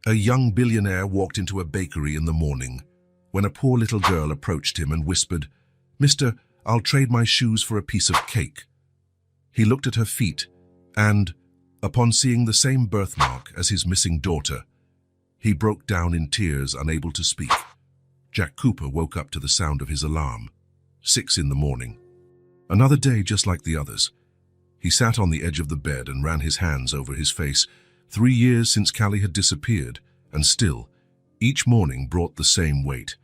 A young billionaire walked into a bakery in the morning when a poor little girl approached him and whispered, "Mister, I'll trade my shoes for a piece of cake." He looked at her feet and, upon seeing the same birthmark as his missing daughter, he broke down in tears, unable to speak. Jack Cooper woke up to the sound of his alarm. 6 in the morning. Another day just like the others. He sat on the edge of the bed and ran his hands over his face. 3 years since Callie had disappeared, and still, each morning brought the same weight.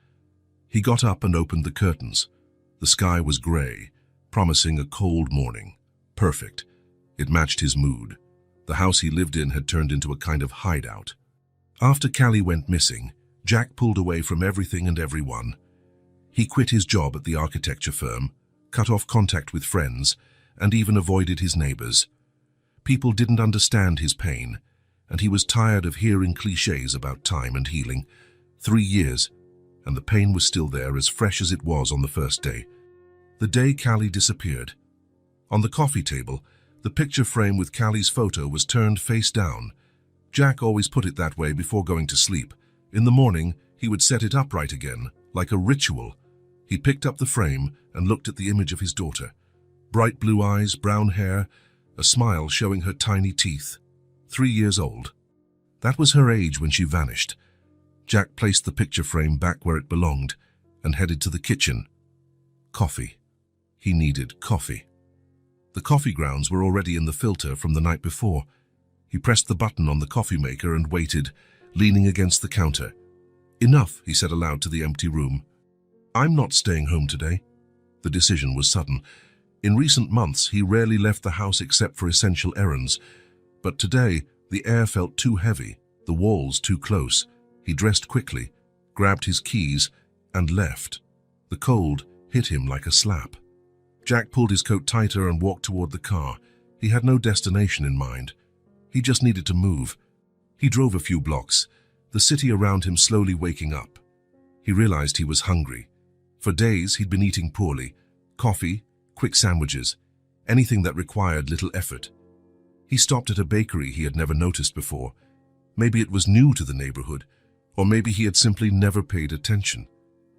He got up and opened the curtains. The sky was grey, promising a cold morning. Perfect. It matched his mood. The house he lived in had turned into a kind of hideout. After Callie went missing, Jack pulled away from everything and everyone. He quit his job at the architecture firm, cut off contact with friends, and even avoided his neighbors. People didn't understand his pain, and he was tired of hearing cliches about time and healing. 3 years, and the pain was still there, as fresh as it was on the first day. The day Callie disappeared. On the coffee table, the picture frame with Callie's photo was turned face down. Jack always put it that way before going to sleep. In the morning, he would set it upright again, like a ritual. He picked up the frame and looked at the image of his daughter. Bright blue eyes, brown hair, a smile showing her tiny teeth. 3 years old. That was her age when she vanished. Jack placed the picture frame back where it belonged and headed to the kitchen. Coffee. He needed coffee. The coffee grounds were already in the filter from the night before. He pressed the button on the coffee maker and waited, leaning against the counter. "Enough," he said aloud to the empty room. "I'm not staying home today." The decision was sudden. In recent months, he rarely left the house except for essential errands. But today, the air felt too heavy, the walls too close. He dressed quickly, grabbed his keys, and left. The cold hit him like a slap. Jack pulled his coat tighter and walked toward the car. He had no destination in mind. He just needed to move. He drove a few blocks, the city around him slowly waking up. He realized he was hungry. For days, he'd been eating poorly. Coffee, quick sandwiches, anything that required little effort. He stopped at a bakery he had never noticed before. Maybe it was new to the neighborhood, or maybe he had simply never paid attention.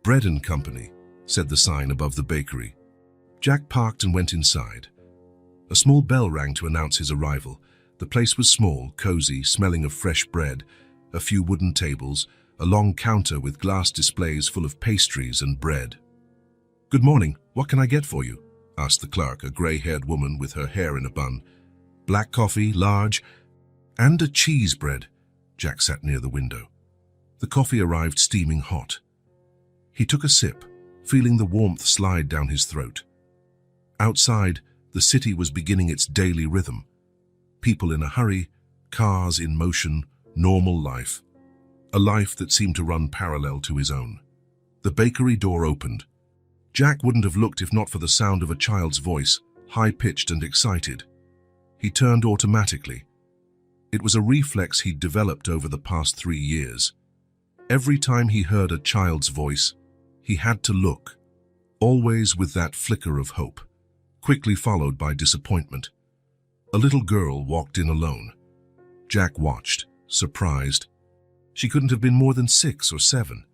"Bread and Company," said the sign above the bakery. Jack parked and went inside. A small bell rang to announce his arrival. The place was small, cozy, smelling of fresh bread, a few wooden tables, a long counter with glass displays full of pastries and bread. "Good morning, what can I get for you?" asked the clerk, a gray-haired woman with her hair in a bun. "Black coffee, large, and a cheese bread." Jack sat near the window. The coffee arrived steaming hot. He took a sip, feeling the warmth slide down his throat. Outside, the city was beginning its daily rhythm. People in a hurry, cars in motion, normal life. A life that seemed to run parallel to his own. The bakery door opened. Jack wouldn't have looked if not for the sound of a child's voice, high-pitched and excited. He turned automatically. It was a reflex he'd developed over the past 3 years. Every time he heard a child's voice, he had to look, always with that flicker of hope, quickly followed by disappointment. A little girl walked in alone. Jack watched, surprised. She couldn't have been more than 6 or 7.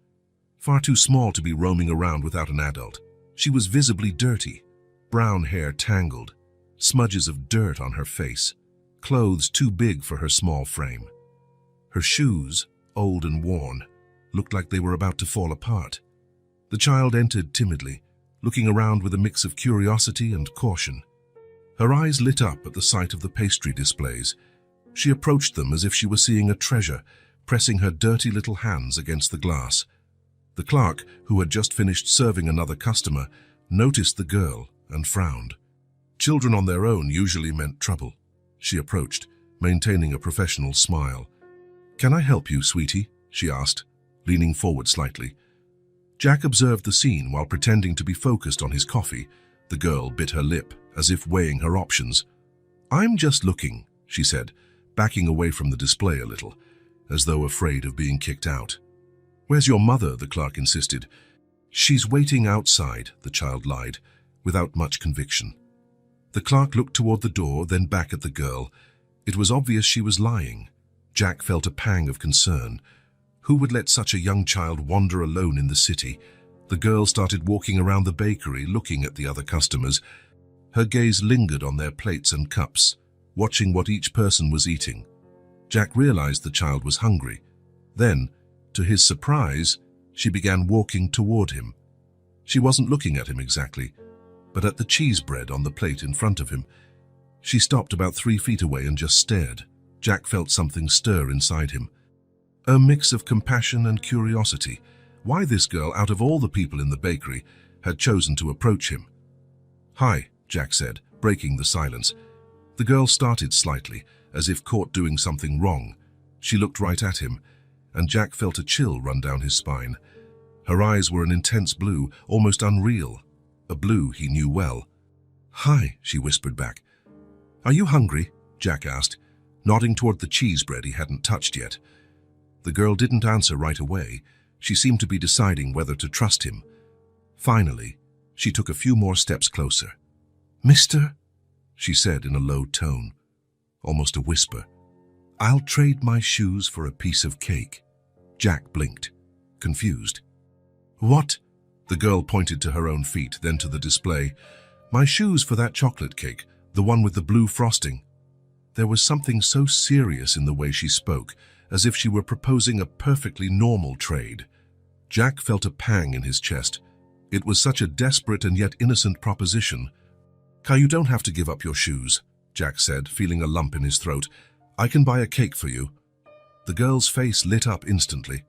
Far too small to be roaming around without an adult. She was visibly dirty, brown hair tangled, smudges of dirt on her face, clothes too big for her small frame. Her shoes, old and worn, looked like they were about to fall apart. The child entered timidly, looking around with a mix of curiosity and caution. Her eyes lit up at the sight of the pastry displays. She approached them as if she were seeing a treasure, pressing her dirty little hands against the glass. The clerk, who had just finished serving another customer, noticed the girl and frowned. Children on their own usually meant trouble. She approached, maintaining a professional smile. "Can I help you, sweetie?" she asked, leaning forward slightly. Jack observed the scene while pretending to be focused on his coffee. The girl bit her lip, as if weighing her options. "I'm just looking," she said, backing away from the display a little, as though afraid of being kicked out. "Where's your mother?" the clerk insisted. "She's waiting outside," the child lied, without much conviction. The clerk looked toward the door, then back at the girl. It was obvious she was lying. Jack felt a pang of concern. Who would let such a young child wander alone in the city? The girl started walking around the bakery, looking at the other customers. Her gaze lingered on their plates and cups, watching what each person was eating. Jack realized the child was hungry. Then, to his surprise, she began walking toward him. She wasn't looking at him exactly, but at the cheese bread on the plate in front of him. She stopped about 3 feet away and just stared. Jack felt something stir inside him. A mix of compassion and curiosity. Why this girl, out of all the people in the bakery, had chosen to approach him. "Hi," Jack said, breaking the silence. The girl started slightly, as if caught doing something wrong. She looked right at him, and Jack felt a chill run down his spine. Her eyes were an intense blue, almost unreal, a blue he knew well. "Hi," she whispered back. "Are you hungry?" Jack asked, nodding toward the cheese bread he hadn't touched yet. The girl didn't answer right away. She seemed to be deciding whether to trust him. Finally, she took a few more steps closer. "Mister," she said in a low tone, almost a whisper, "I'll trade my shoes for a piece of cake." Jack blinked, confused. "What?" The girl pointed to her own feet, then to the display. "My shoes for that chocolate cake, the one with the blue frosting." There was something so serious in the way she spoke, as if she were proposing a perfectly normal trade. Jack felt a pang in his chest. It was such a desperate and yet innocent proposition. "You don't have to give up your shoes," Jack said, feeling a lump in his throat. "I can buy a cake for you." The girl's face lit up instantly.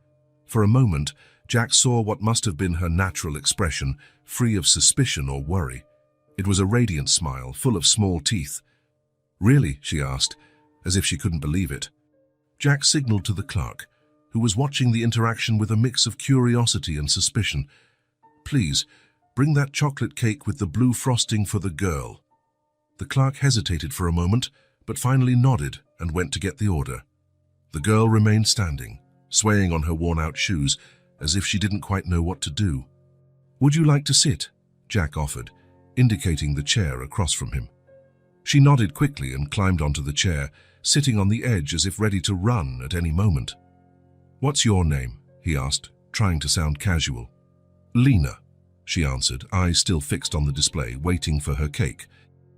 For a moment, Jack saw what must have been her natural expression, free of suspicion or worry. It was a radiant smile, full of small teeth. "Really?" she asked, as if she couldn't believe it. Jack signaled to the clerk, who was watching the interaction with a mix of curiosity and suspicion. "Please, bring that chocolate cake with the blue frosting for the girl." The clerk hesitated for a moment, but finally nodded and went to get the order. The girl remained standing, swaying on her worn-out shoes, as if she didn't quite know what to do. "Would you like to sit?" Jack offered, indicating the chair across from him. She nodded quickly and climbed onto the chair, sitting on the edge as if ready to run at any moment. "What's your name?" he asked, trying to sound casual. "Lena," she answered, eyes still fixed on the display, waiting for her cake.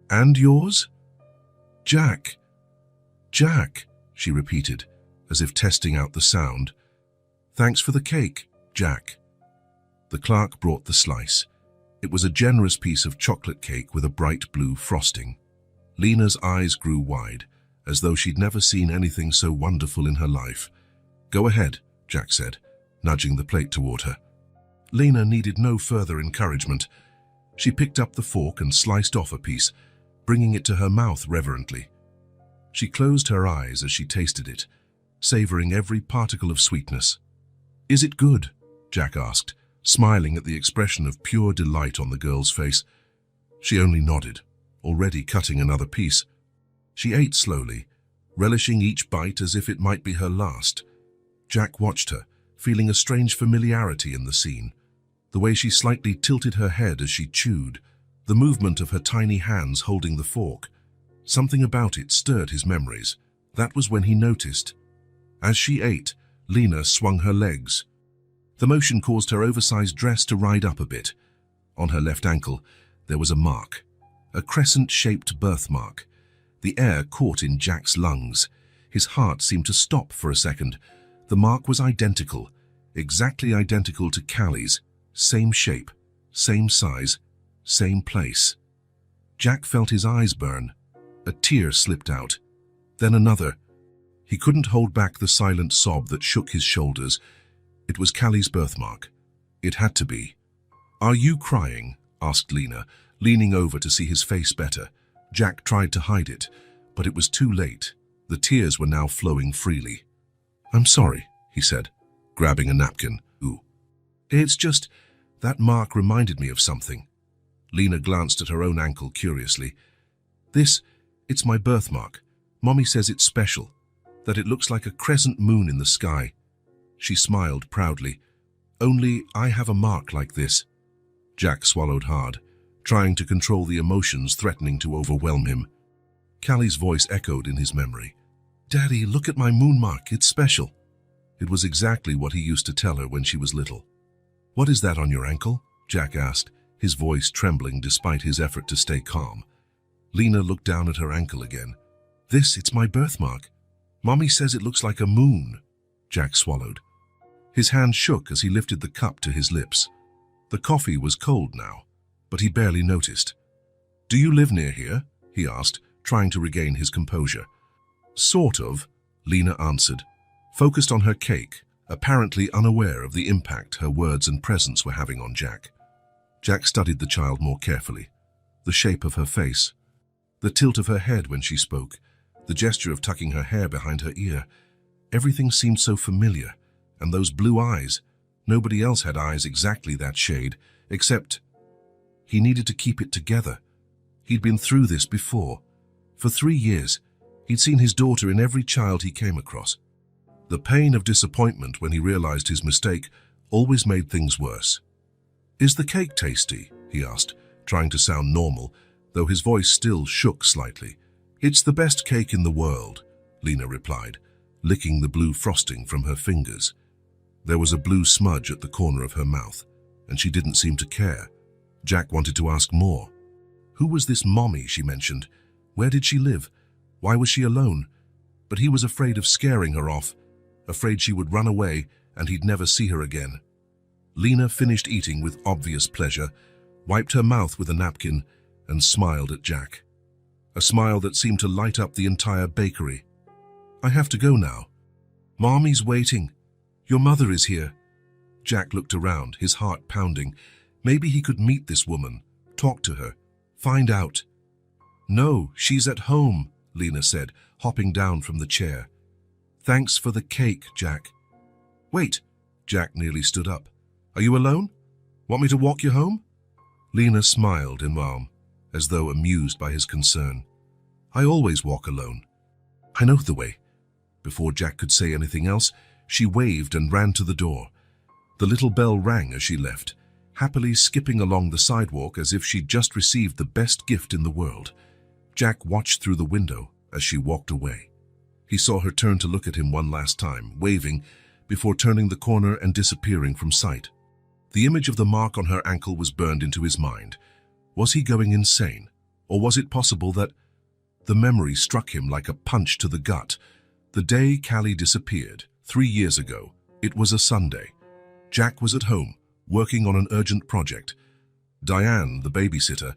"And yours?" "Jack." "Jack," she repeated, as if testing out the sound. "Thanks for the cake, Jack." The clerk brought the slice. It was a generous piece of chocolate cake with a bright blue frosting. Lena's eyes grew wide, as though she'd never seen anything so wonderful in her life. "Go ahead," Jack said, nudging the plate toward her. Lena needed no further encouragement. She picked up the fork and sliced off a piece, bringing it to her mouth reverently. She closed her eyes as she tasted it, savoring every particle of sweetness. "Is it good?" Jack asked, smiling at the expression of pure delight on the girl's face. She only nodded, already cutting another piece. She ate slowly, relishing each bite as if it might be her last. Jack watched her, feeling a strange familiarity in the scene. The way she slightly tilted her head as she chewed, the movement of her tiny hands holding the fork. Something about it stirred his memories. That was when he noticed. As she ate, Lena swung her legs. The motion caused her oversized dress to ride up a bit. On her left ankle, there was a mark, a crescent-shaped birthmark. The air caught in Jack's lungs. His heart seemed to stop for a second. The mark was identical, exactly identical to Callie's. Same shape, same size, same place. Jack felt his eyes burn. A tear slipped out, then another. He couldn't hold back the silent sob that shook his shoulders. It was Callie's birthmark. It had to be. "Are you crying?" asked Lena, leaning over to see his face better. Jack tried to hide it, but it was too late. The tears were now flowing freely. "I'm sorry," he said, grabbing a napkin. "Ooh. It's just, that mark reminded me of something." Lena glanced at her own ankle curiously. It's my birthmark. Mommy says it's special, that it looks like a crescent moon in the sky." She smiled proudly. "Only I have a mark like this." Jack swallowed hard, trying to control the emotions threatening to overwhelm him. Callie's voice echoed in his memory. "Daddy, look at my moon mark, it's special." It was exactly what he used to tell her when she was little. "What is that on your ankle?" Jack asked, his voice trembling despite his effort to stay calm. Lena looked down at her ankle again. It's my birthmark. Mommy says it looks like a moon." Jack swallowed. His hand shook as he lifted the cup to his lips. The coffee was cold now, but he barely noticed. "Do you live near here?" he asked, trying to regain his composure. "Sort of," Lena answered, focused on her cake, apparently unaware of the impact her words and presence were having on Jack. Jack studied the child more carefully. The shape of her face, the tilt of her head when she spoke, the gesture of tucking her hair behind her ear. Everything seemed so familiar, and those blue eyes. Nobody else had eyes exactly that shade, except he needed to keep it together. He'd been through this before. For 3 years, he'd seen his daughter in every child he came across. The pain of disappointment when he realized his mistake always made things worse. "Is the cake tasty?" he asked, trying to sound normal, though his voice still shook slightly. "It's the best cake in the world," Lena replied, licking the blue frosting from her fingers. There was a blue smudge at the corner of her mouth, and she didn't seem to care. Jack wanted to ask more. Who was this mommy she mentioned? Where did she live? Why was she alone? But he was afraid of scaring her off, afraid she would run away and he'd never see her again. Lena finished eating with obvious pleasure, wiped her mouth with a napkin, and smiled at Jack. A smile that seemed to light up the entire bakery. "I have to go now. Mommy's waiting. Your mother is here." Jack looked around, his heart pounding. Maybe he could meet this woman, talk to her, find out. "No, she's at home," Lena said, hopping down from the chair. "Thanks for the cake, Jack." "Wait," Jack nearly stood up. "Are you alone? Want me to walk you home?" Lena smiled in warmth, as though amused by his concern. "I always walk alone. I know the way." Before Jack could say anything else, she waved and ran to the door. The little bell rang as she left, happily skipping along the sidewalk as if she'd just received the best gift in the world. Jack watched through the window as she walked away. He saw her turn to look at him one last time, waving, before turning the corner and disappearing from sight. The image of the mark on her ankle was burned into his mind. Was he going insane? Or was it possible that... The memory struck him like a punch to the gut. The day Callie disappeared, 3 years ago, it was a Sunday. Jack was at home, working on an urgent project. Diane, the babysitter,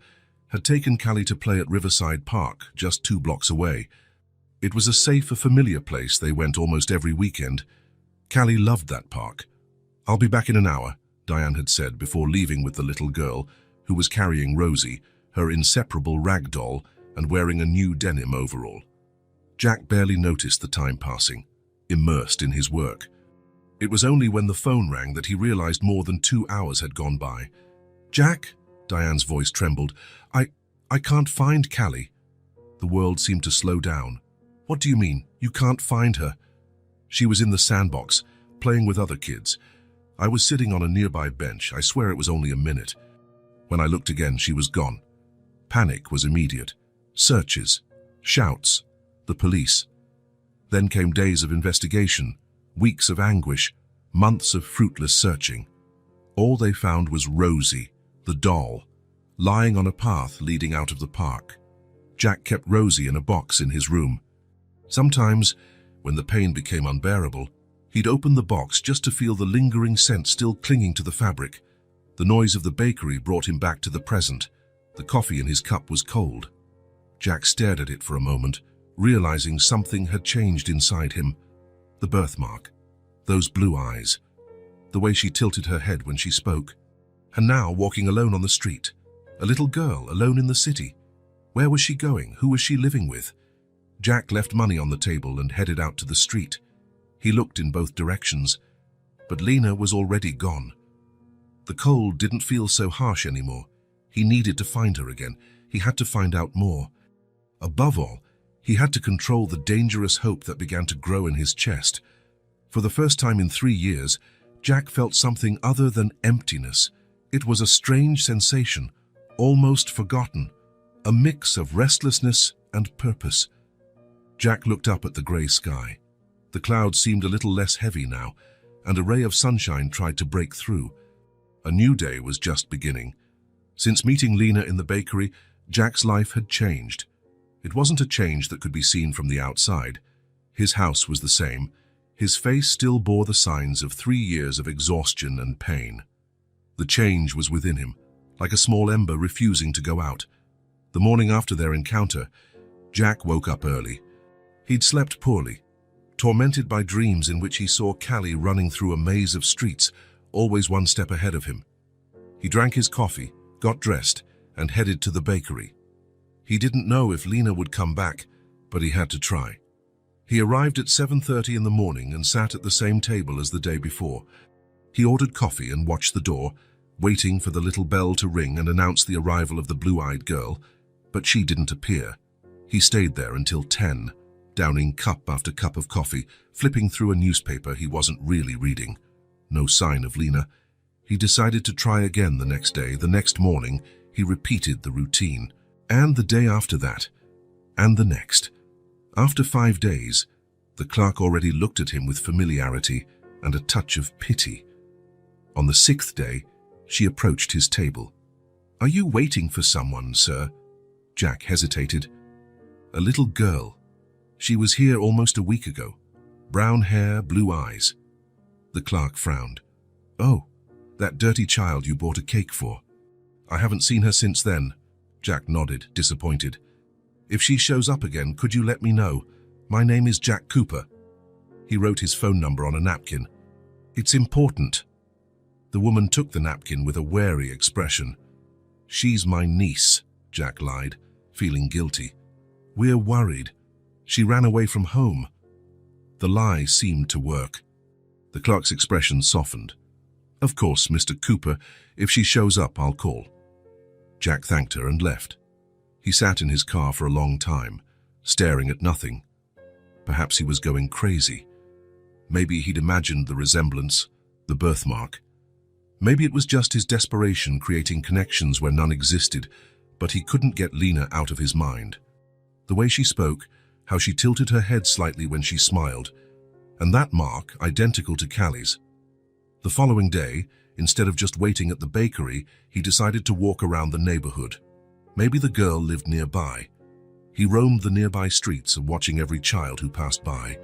had taken Callie to play at Riverside Park, just 2 blocks away. It was a safe, familiar place they went almost every weekend. Callie loved that park. "I'll be back in an hour," Diane had said before leaving with the little girl, who was carrying Rosie, her inseparable rag doll, and wearing a new denim overall. Jack barely noticed the time passing, immersed in his work. It was only when the phone rang that he realized more than 2 hours had gone by. "Jack?" Diane's voice trembled. I can't find Callie." The world seemed to slow down. "What do you mean? You can't find her?" "She was in the sandbox, playing with other kids. I was sitting on a nearby bench. I swear it was only a minute. When I looked again, she was gone." Panic was immediate. Searches, shouts, the police. Then came days of investigation, weeks of anguish, months of fruitless searching. All they found was Rosie, the doll, lying on a path leading out of the park. Jack kept Rosie in a box in his room. Sometimes, when the pain became unbearable, he'd open the box just to feel the lingering scent still clinging to the fabric. The noise of the bakery brought him back to the present. The coffee in his cup was cold. Jack stared at it for a moment, realizing something had changed inside him. The birthmark, those blue eyes, the way she tilted her head when she spoke. And now walking alone on the street. A little girl alone in the city. Where was she going? Who was she living with? Jack left money on the table and headed out to the street. He looked in both directions, but Lena was already gone. The cold didn't feel so harsh anymore. He needed to find her again. He had to find out more. Above all, he had to control the dangerous hope that began to grow in his chest. For the first time in 3 years, Jack felt something other than emptiness. It was a strange sensation, almost forgotten, a mix of restlessness and purpose. Jack looked up at the grey sky. The clouds seemed a little less heavy now, and a ray of sunshine tried to break through. A new day was just beginning. Since meeting Lena in the bakery, Jack's life had changed. It wasn't a change that could be seen from the outside. His house was the same. His face still bore the signs of 3 years of exhaustion and pain. The change was within him, like a small ember refusing to go out. The morning after their encounter, Jack woke up early. He'd slept poorly, tormented by dreams in which he saw Callie running through a maze of streets, always one step ahead of him. He drank his coffee, got dressed, and headed to the bakery. He didn't know if Lena would come back, but he had to try. He arrived at 7:30 in the morning and sat at the same table as the day before. He ordered coffee and watched the door, waiting for the little bell to ring and announce the arrival of the blue-eyed girl, but she didn't appear. He stayed there until 10, downing cup after cup of coffee, flipping through a newspaper he wasn't really reading. No sign of Lena. He decided to try again the next day. The next morning, he repeated the routine. And the day after that. And the next. After 5 days, the clerk already looked at him with familiarity and a touch of pity. On the 6th day, she approached his table. "Are you waiting for someone, sir?" Jack hesitated. "A little girl. She was here almost a week ago. Brown hair, blue eyes." The clerk frowned. "Oh, that dirty child you bought a cake for. I haven't seen her since then." Jack nodded, disappointed. "If she shows up again, could you let me know? My name is Jack Cooper." He wrote his phone number on a napkin. "It's important." The woman took the napkin with a wary expression. "She's my niece," Jack lied, feeling guilty. "We're worried. She ran away from home." The lie seemed to work. The clerk's expression softened. "Of course, Mr. Cooper. If she shows up, I'll call." Jack thanked her and left. He sat in his car for a long time, staring at nothing. Perhaps he was going crazy. Maybe he'd imagined the resemblance, the birthmark. Maybe it was just his desperation creating connections where none existed, but he couldn't get Lena out of his mind. The way she spoke, how she tilted her head slightly when she smiled, and that mark identical to Callie's. The following day, instead of just waiting at the bakery, he decided to walk around the neighborhood. Maybe the girl lived nearby. He roamed the nearby streets and watching every child who passed by.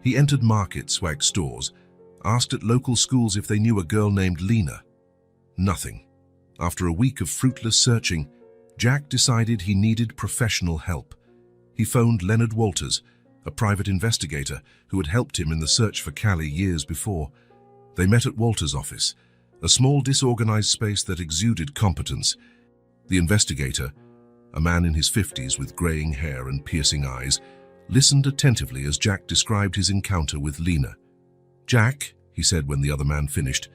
He entered markets, swagged stores, asked at local schools if they knew a girl named Lena. Nothing. After a week of fruitless searching, Jack decided he needed professional help. He phoned Leonard Walters, a private investigator who had helped him in the search for Callie years before. They met at Walters' office, a small disorganized space that exuded competence. The investigator, a man in his 50s with graying hair and piercing eyes, listened attentively as Jack described his encounter with Lena. "Jack," he said when the other man finished,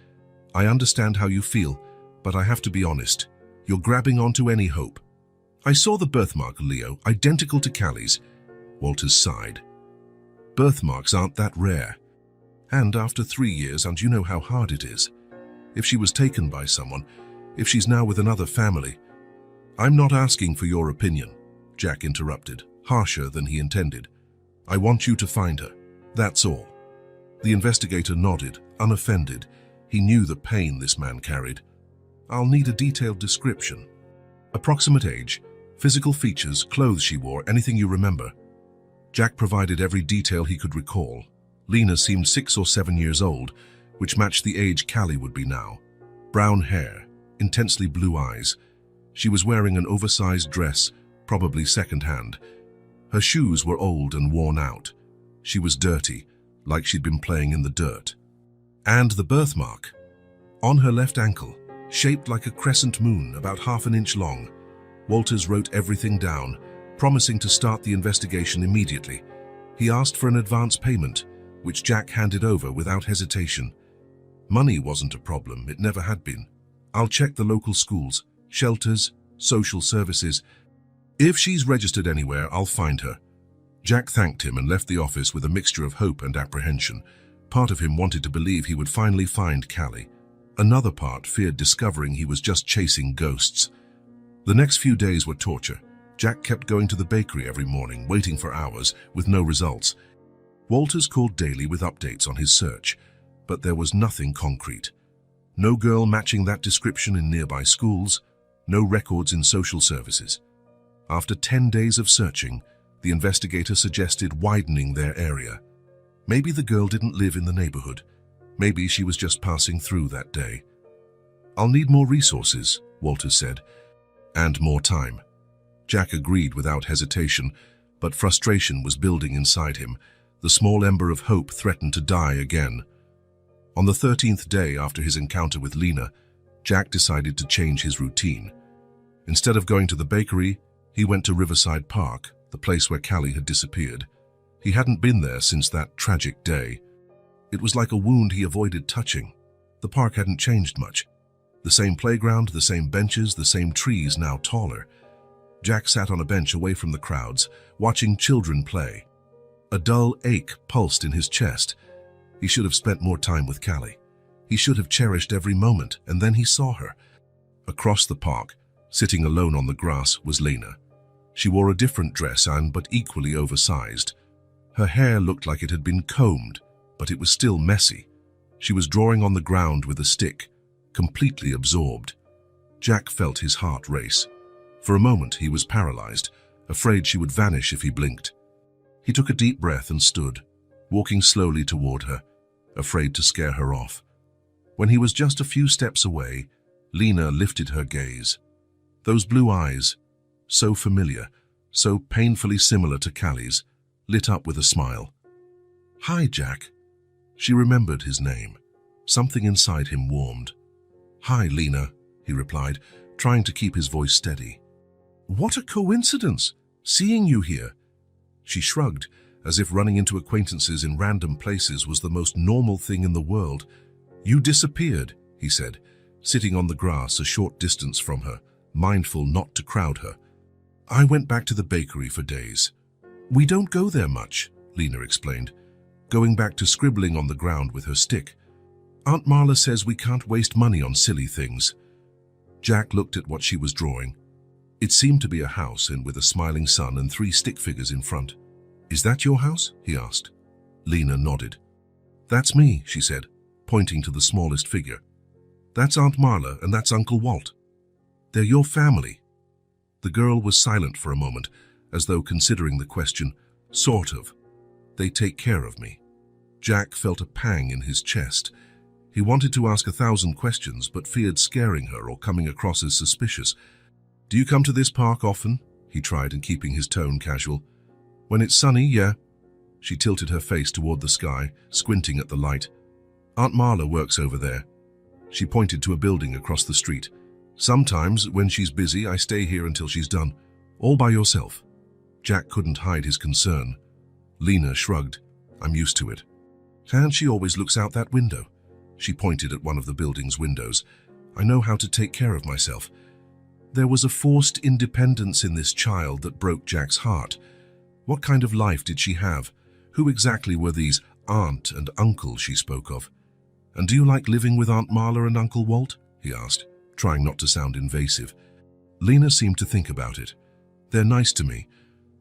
"I understand how you feel, but I have to be honest. You're grabbing onto any hope. I saw the birthmark, Leo, identical to Callie's." Walters sighed. "Birthmarks aren't that rare. And after 3 years, and you know how hard it is. If she was taken by someone, if she's now with another family—" "I'm not asking for your opinion," Jack interrupted, harsher than he intended. "I want you to find her. That's all." The investigator nodded, unoffended. He knew the pain this man carried. "I'll need a detailed description. Approximate age, physical features, clothes she wore, anything you remember." Jack provided every detail he could recall. Lena seemed 6 or 7 years old, which matched the age Callie would be now. Brown hair, intensely blue eyes. She was wearing an oversized dress, probably second-hand. Her shoes were old and worn out. She was dirty, like she'd been playing in the dirt. And the birthmark. On her left ankle, shaped like a crescent moon, about half an inch long. Walters wrote everything down, promising to start the investigation immediately. He asked for an advance payment, which Jack handed over without hesitation. Money wasn't a problem, it never had been. "I'll check the local schools, shelters, social services. If she's registered anywhere, I'll find her." Jack thanked him and left the office with a mixture of hope and apprehension. Part of him wanted to believe he would finally find Callie. Another part feared discovering he was just chasing ghosts. The next few days were torture. Jack kept going to the bakery every morning, waiting for hours, with no results. Walters called daily with updates on his search, but there was nothing concrete. No girl matching that description in nearby schools, no records in social services. After 10 days of searching, the investigator suggested widening their area. Maybe the girl didn't live in the neighborhood. Maybe she was just passing through that day. "I'll need more resources," Walters said, "and more time." Jack agreed without hesitation, but frustration was building inside him. The small ember of hope threatened to die again. On the 13th day after his encounter with Lena, Jack decided to change his routine. Instead of going to the bakery, he went to Riverside Park, the place where Callie had disappeared. He hadn't been there since that tragic day. It was like a wound he avoided touching. The park hadn't changed much. The same playground, the same benches, the same trees, now taller. Jack sat on a bench away from the crowds, watching children play. A dull ache pulsed in his chest. He should have spent more time with Callie. He should have cherished every moment, and then he saw her. Across the park, sitting alone on the grass, was Lena. She wore a different dress but equally oversized. Her hair looked like it had been combed, but it was still messy. She was drawing on the ground with a stick, completely absorbed. Jack felt his heart race. For a moment he was paralyzed, afraid she would vanish if he blinked. He took a deep breath and stood, walking slowly toward her, afraid to scare her off. When he was just a few steps away, Lena lifted her gaze. Those blue eyes, so familiar, so painfully similar to Callie's, lit up with a smile. "Hi, Jack." She remembered his name. Something inside him warmed. "Hi, Lena," he replied, trying to keep his voice steady. "What a coincidence, seeing you here." She shrugged, as if running into acquaintances in random places was the most normal thing in the world. "You disappeared," he said, sitting on the grass a short distance from her, mindful not to crowd her. "I went back to the bakery for days." "We don't go there much," Lena explained, going back to scribbling on the ground with her stick. "Aunt Marla says we can't waste money on silly things." Jack looked at what she was drawing. It seemed to be a house and with a smiling sun and 3 stick figures in front. "Is that your house?" he asked. Lena nodded. "That's me," she said, pointing to the smallest figure. "That's Aunt Marla and that's Uncle Walt. They're your family." The girl was silent for a moment, as though considering the question. "Sort of. They take care of me." Jack felt a pang in his chest. He wanted to ask 1,000 questions, but feared scaring her or coming across as suspicious. "Do you come to this park often?" he tried, and keeping his tone casual. "When it's sunny, yeah." She tilted her face toward the sky, squinting at the light. "Aunt Marla works over there." She pointed to a building across the street. "Sometimes, when she's busy, I stay here until she's done. All by yourself." Jack couldn't hide his concern. Lena shrugged. "I'm used to it." "And she always looks out that window." She pointed at one of the building's windows. "I know how to take care of myself." There was a forced independence in this child that broke Jack's heart. What kind of life did she have? Who exactly were these aunt and uncle she spoke of? "And do you like living with Aunt Marla and Uncle Walt?" he asked, trying not to sound invasive. Lena seemed to think about it. "They're nice to me.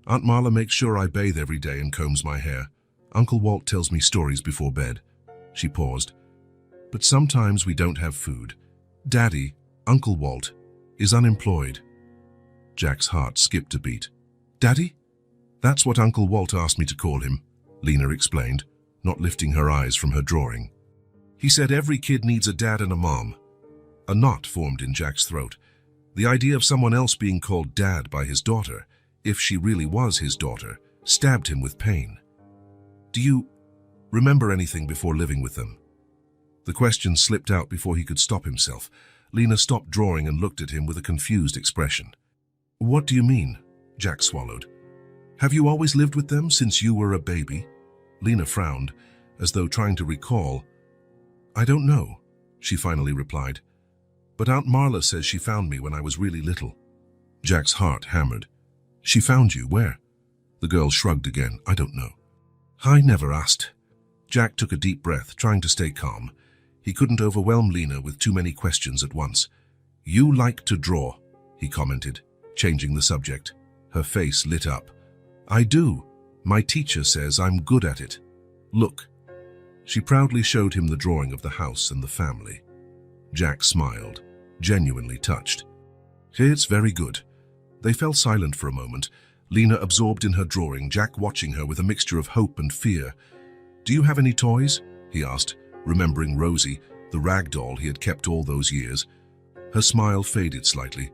Aunt Marla makes sure I bathe every day and combs my hair. Uncle Walt tells me stories before bed." She paused. "But sometimes we don't have food. Daddy, Uncle Walt, is unemployed." Jack's heart skipped a beat. "Daddy?" "That's what Uncle Walt asked me to call him," Lena explained, not lifting her eyes from her drawing. "He said every kid needs a dad and a mom." A knot formed in Jack's throat. The idea of someone else being called Dad by his daughter, if she really was his daughter, stabbed him with pain. "Do you remember anything before living with them?" The question slipped out before he could stop himself. Lena stopped drawing and looked at him with a confused expression. "What do you mean?" Jack swallowed. "Have you always lived with them since you were a baby?" Lena frowned, as though trying to recall. "I don't know," she finally replied. "But Aunt Marla says she found me when I was really little." Jack's heart hammered. "She found you where?" The girl shrugged again. "I don't know." "I never asked." Jack took a deep breath, trying to stay calm. He couldn't overwhelm Lena with too many questions at once. "You like to draw," he commented, changing the subject. Her face lit up. "I do. My teacher says I'm good at it. Look." She proudly showed him the drawing of the house and the family. Jack smiled, genuinely touched. "It's very good." They fell silent for a moment, Lena absorbed in her drawing, Jack watching her with a mixture of hope and fear. "Do you have any toys?" he asked, remembering Rosie, the rag doll he had kept all those years. Her smile faded slightly.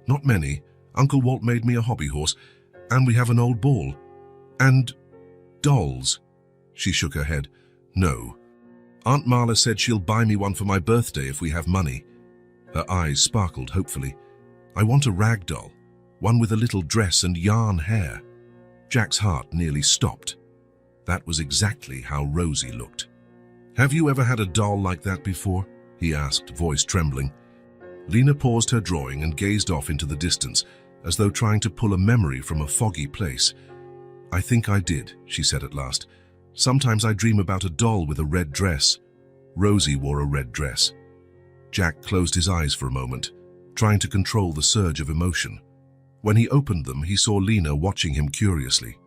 "Not many. Uncle Walt made me a hobby horse, and we have an old ball. And dolls." She shook her head. "No. Aunt Marla said she'll buy me one for my birthday if we have money." Her eyes sparkled hopefully. "I want a rag doll, one with a little dress and yarn hair." Jack's heart nearly stopped. That was exactly how Rosie looked. "Have you ever had a doll like that before?" he asked, voice trembling. Lena paused her drawing and gazed off into the distance, as though trying to pull a memory from a foggy place. "I think I did," she said at last. "Sometimes I dream about a doll with a red dress." Rosie wore a red dress. Jack closed his eyes for a moment, trying to control the surge of emotion. When he opened them, he saw Lena watching him curiously.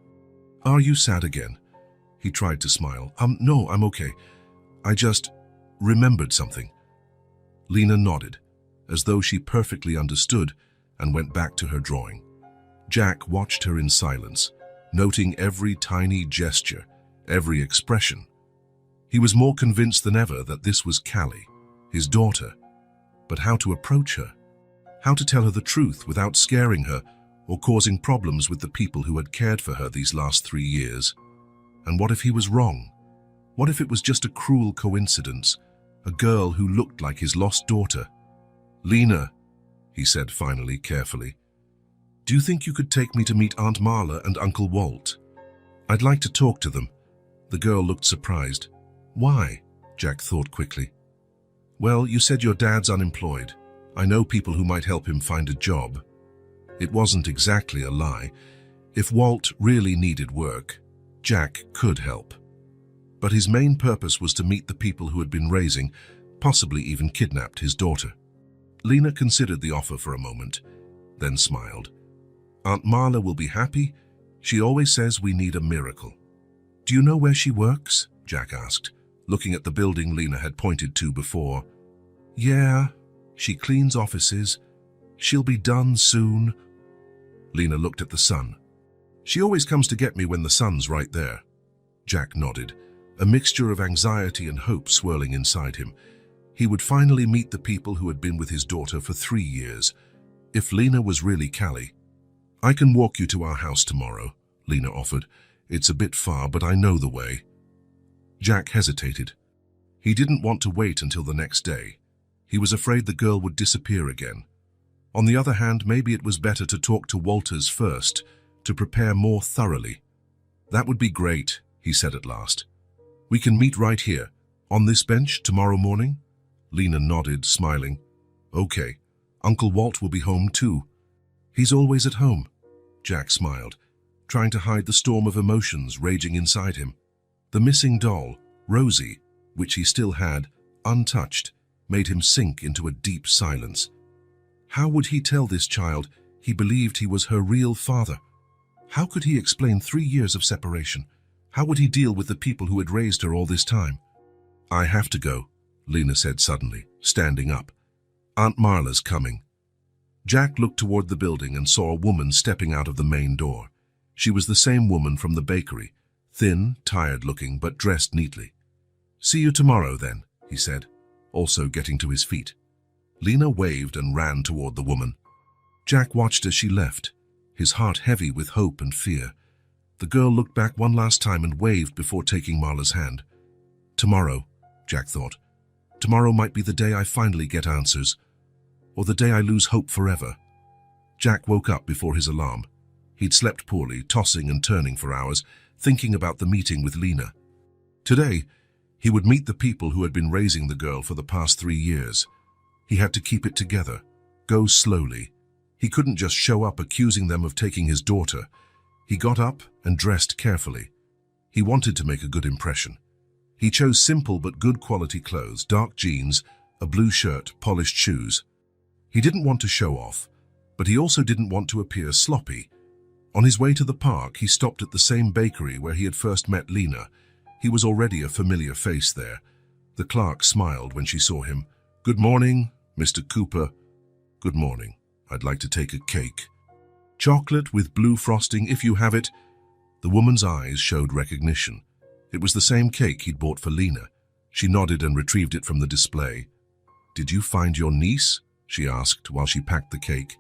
"Are you sad again?" He tried to smile. No, I'm okay. I just remembered something." Lena nodded, as though she perfectly understood, and went back to her drawing. Jack watched her in silence, noting every tiny gesture, every expression. He was more convinced than ever that this was Callie, his daughter. But how to approach her? How to tell her the truth without scaring her or causing problems with the people who had cared for her these last 3 years? And what if he was wrong? What if it was just a cruel coincidence, a girl who looked like his lost daughter? "Lena," he said finally, carefully, "do you think you could take me to meet Aunt Marla and Uncle Walt? I'd like to talk to them." The girl looked surprised. "Why?" Jack thought quickly. "Well, you said your dad's unemployed. I know people who might help him find a job." It wasn't exactly a lie. If Walt really needed work, Jack could help. But his main purpose was to meet the people who had been raising, possibly even kidnapped his daughter. Lena considered the offer for a moment, then smiled. "Aunt Marla will be happy. She always says we need a miracle." "Do you know where she works?" Jack asked, looking at the building Lena had pointed to before. "Yeah, she cleans offices. She'll be done soon." Lena looked at the sun. "She always comes to get me when the sun's right there." Jack nodded, a mixture of anxiety and hope swirling inside him. He would finally meet the people who had been with his daughter for 3 years. If Lena was really Callie. "I can walk you to our house tomorrow," Lena offered. "It's a bit far, but I know the way." Jack hesitated. He didn't want to wait until the next day. He was afraid the girl would disappear again. On the other hand, maybe it was better to talk to Walters first, to prepare more thoroughly. "That would be great," he said at last. "We can meet right here, on this bench, tomorrow morning?" Lena nodded, smiling. "Okay. Uncle Walt will be home too." "He's always at home." Jack smiled, trying to hide the storm of emotions raging inside him. The missing doll, Rosie, which he still had, untouched, made him sink into a deep silence. How would he tell this child he believed he was her real father? How could he explain 3 years of separation? How would he deal with the people who had raised her all this time? "I have to go," Lena said suddenly, standing up. "Aunt Marla's coming." Jack looked toward the building and saw a woman stepping out of the main door. She was the same woman from the bakery, thin, tired-looking, but dressed neatly. "See you tomorrow, then," he said, also getting to his feet. Lena waved and ran toward the woman. Jack watched as she left, his heart heavy with hope and fear. The girl looked back one last time and waved before taking Marla's hand. "Tomorrow," Jack thought. "Tomorrow might be the day I finally get answers, or the day I lose hope forever." Jack woke up before his alarm. He'd slept poorly, tossing and turning for hours, thinking about the meeting with Lena. Today, he would meet the people who had been raising the girl for the past 3 years. He had to keep it together, go slowly. He couldn't just show up accusing them of taking his daughter. He got up and dressed carefully. He wanted to make a good impression. He chose simple but good quality clothes, dark jeans, a blue shirt, polished shoes. He didn't want to show off, but he also didn't want to appear sloppy. On his way to the park, he stopped at the same bakery where he had first met Lena. He was already a familiar face there. The clerk smiled when she saw him. "Good morning, Mr. Cooper." "Good morning. I'd like to take a cake." "Chocolate with blue frosting, if you have it." The woman's eyes showed recognition. It was the same cake he'd bought for Lena. She nodded and retrieved it from the display. "Did you find your niece?" she asked while she packed the cake.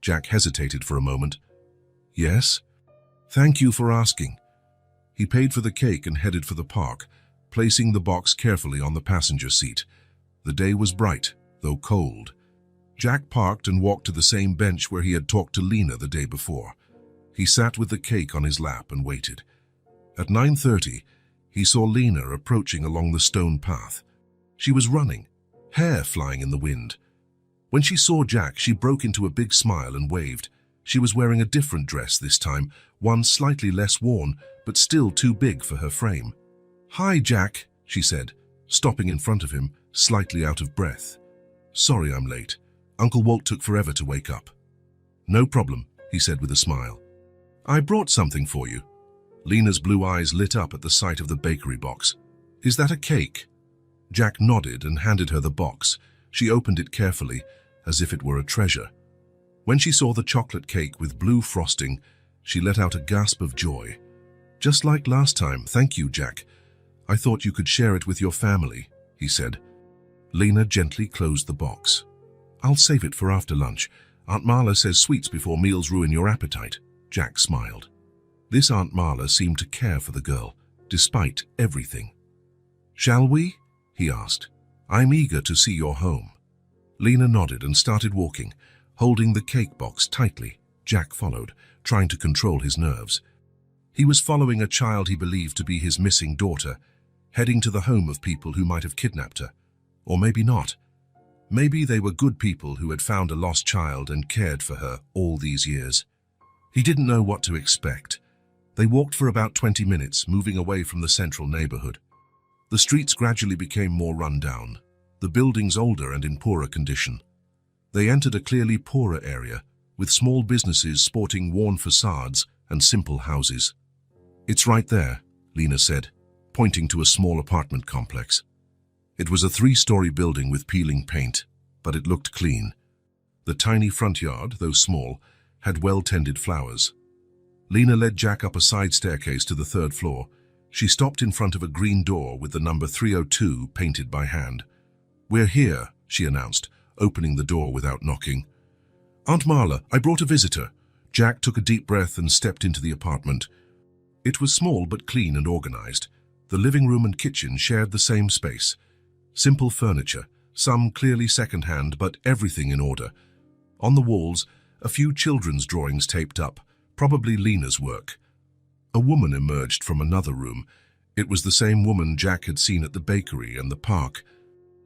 Jack hesitated for a moment. "Yes." "Thank you for asking." He paid for the cake and headed for the park, placing the box carefully on the passenger seat. The day was bright, though cold. Jack parked and walked to the same bench where he had talked to Lena the day before. He sat with the cake on his lap and waited. At 9:30, he saw Lena approaching along the stone path. She was running, hair flying in the wind. When she saw Jack, she broke into a big smile and waved. She was wearing a different dress this time, one slightly less worn, but still too big for her frame. "Hi, Jack," she said, stopping in front of him, slightly out of breath. "Sorry I'm late. Uncle Walt took forever to wake up." "No problem," he said with a smile. "I brought something for you." Lena's blue eyes lit up at the sight of the bakery box. "Is that a cake?" Jack nodded and handed her the box. She opened it carefully, as if it were a treasure. When she saw the chocolate cake with blue frosting, she let out a gasp of joy. "Just like last time, thank you, Jack. I thought you could share it with your family," he said. Lena gently closed the box. "I'll save it for after lunch. Aunt Marla says sweets before meals ruin your appetite." Jack smiled. This Aunt Marla seemed to care for the girl, despite everything. "Shall we?" he asked. "I'm eager to see your home." Lena nodded and started walking, holding the cake box tightly. Jack followed, trying to control his nerves. He was following a child he believed to be his missing daughter, heading to the home of people who might have kidnapped her. Or maybe not. Maybe they were good people who had found a lost child and cared for her all these years. He didn't know what to expect. They walked for about 20 minutes, moving away from the central neighborhood. The streets gradually became more run down, the buildings older and in poorer condition. They entered a clearly poorer area, with small businesses sporting worn facades and simple houses. "It's right there," Lena said, pointing to a small apartment complex. It was a 3-story building with peeling paint, but it looked clean. The tiny front yard, though small, had well-tended flowers. Lena led Jack up a side staircase to the 3rd floor. She stopped in front of a green door with the number 302 painted by hand. "We're here," she announced, opening the door without knocking. "Aunt Marla, I brought a visitor." Jack took a deep breath and stepped into the apartment. It was small but clean and organized. The living room and kitchen shared the same space. Simple furniture, some clearly second-hand, but everything in order. On the walls, a few children's drawings taped up, probably Lena's work. A woman emerged from another room. It was the same woman Jack had seen at the bakery and the park.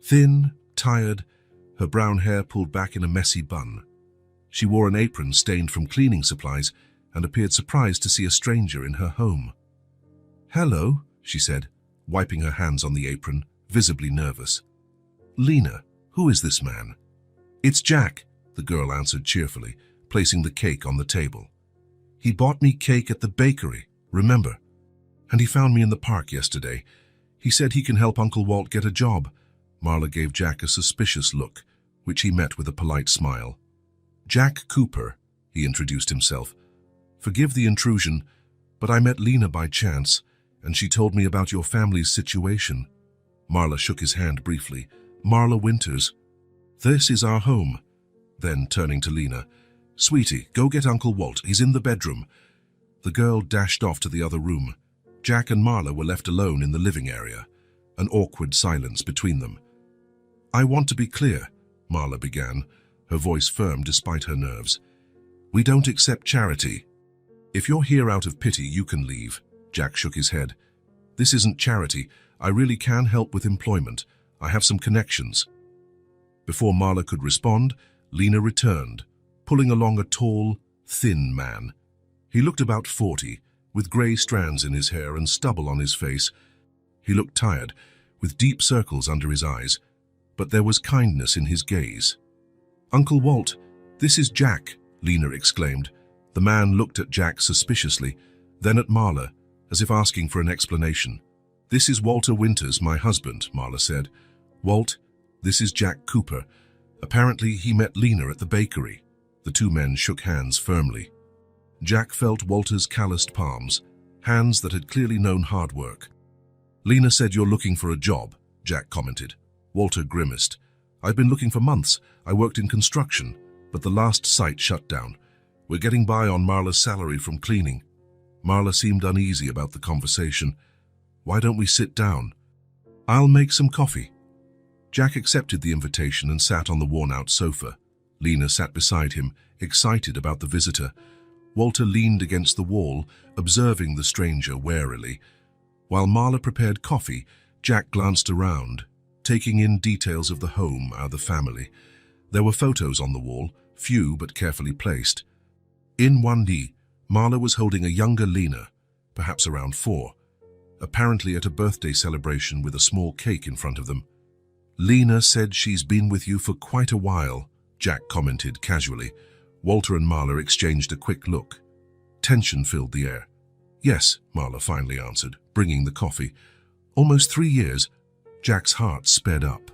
Thin, tired, her brown hair pulled back in a messy bun. She wore an apron stained from cleaning supplies and appeared surprised to see a stranger in her home. "Hello," she said, wiping her hands on the apron, visibly nervous. "Lena, who is this man?" "It's Jack," the girl answered cheerfully, placing the cake on the table. "He bought me cake at the bakery, remember? And he found me in the park yesterday. He said he can help Uncle Walt get a job." Marla gave Jack a suspicious look, which he met with a polite smile. "Jack Cooper," he introduced himself. "Forgive the intrusion, but I met Lena by chance, and she told me about your family's situation." Marla shook his hand briefly. "Marla Winters. This is our home." Then, turning to Lena, "Sweetie, go get Uncle Walt. He's in the bedroom." The girl dashed off to the other room. Jack and Marla were left alone in the living area, an awkward silence between them. "I want to be clear," Marla began, her voice firm despite her nerves. "We don't accept charity. If you're here out of pity, you can leave." Jack shook his head. "This isn't charity. I really can help with employment. I have some connections." Before Marla could respond, Lena returned, pulling along a tall, thin man. He looked about 40, with grey strands in his hair and stubble on his face. He looked tired, with deep circles under his eyes, but there was kindness in his gaze. "Uncle Walt, this is Jack," Lena exclaimed. The man looked at Jack suspiciously, then at Marla, as if asking for an explanation. "This is Walter Winters, my husband," Marla said. "Walt, this is Jack Cooper. Apparently he met Lena at the bakery." The two men shook hands firmly. Jack felt Walter's calloused palms, hands that had clearly known hard work. "Lena said you're looking for a job," Jack commented. Walter grimaced. "I've been looking for months. I worked in construction, but the last site shut down. We're getting by on Marla's salary from cleaning." Marla seemed uneasy about the conversation. "Why don't we sit down?" "I'll make some coffee." Jack accepted the invitation and sat on the worn-out sofa. Lena sat beside him, excited about the visitor. Walter leaned against the wall, observing the stranger warily. While Marla prepared coffee, Jack glanced around, taking in details of the home and the family. There were photos on the wall, few but carefully placed. In one Marla was holding a younger Lena, perhaps around 4, apparently at a birthday celebration with a small cake in front of them. "Lena said she's been with you for quite a while," Jack commented casually. Walter and Marla exchanged a quick look. Tension filled the air. "Yes," Marla finally answered, bringing the coffee. "Almost 3 years." Jack's heart sped up.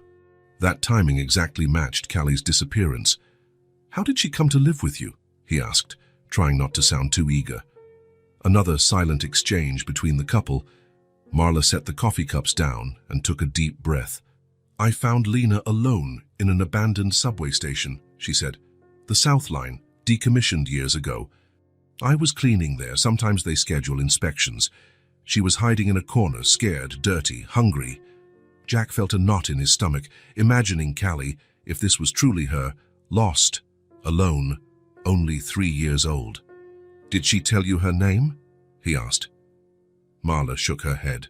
That timing exactly matched Callie's disappearance. "How did she come to live with you?" he asked, trying not to sound too eager. Another silent exchange between the couple. Marla set the coffee cups down and took a deep breath. "I found Lena alone in an abandoned subway station," she said. "The South Line, decommissioned years ago. I was cleaning there. Sometimes they schedule inspections. She was hiding in a corner, scared, dirty, hungry." Jack felt a knot in his stomach, imagining Callie, if this was truly her, lost, alone, only 3 years old. "Did she tell you her name?" he asked. Marla shook her head.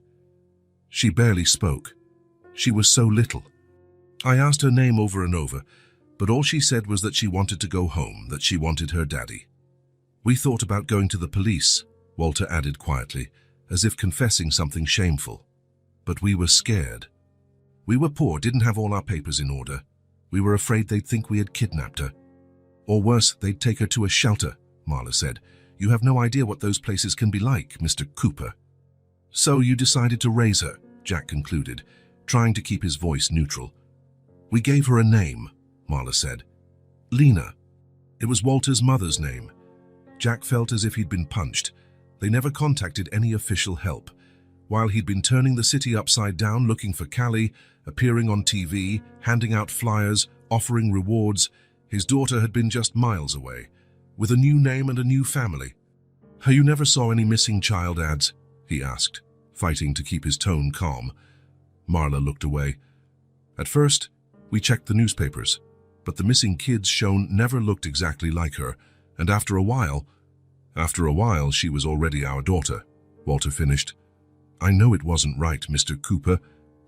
"She barely spoke. She was so little. I asked her name over and over, but all she said was that she wanted to go home, that she wanted her daddy." "We thought about going to the police," Walter added quietly, as if confessing something shameful. "But we were scared. We were poor, didn't have all our papers in order. We were afraid they'd think we had kidnapped her. Or worse, they'd take her to a shelter," Marla said. "You have no idea what those places can be like, Mr. Cooper." "So you decided to raise her," Jack concluded, trying to keep his voice neutral. "We gave her a name," Marla said. "Lena." It was Walter's mother's name. Jack felt as if he'd been punched. They never contacted any official help. While he'd been turning the city upside down looking for Callie, appearing on TV, handing out flyers, offering rewards, his daughter had been just miles away, with a new name and a new family. "You never saw any missing child ads?" he asked, fighting to keep his tone calm. Marla looked away. "At first, we checked the newspapers, but the missing kids shown never looked exactly like her, and after a while, she was already our daughter," Walter finished. "I know it wasn't right, Mr. Cooper,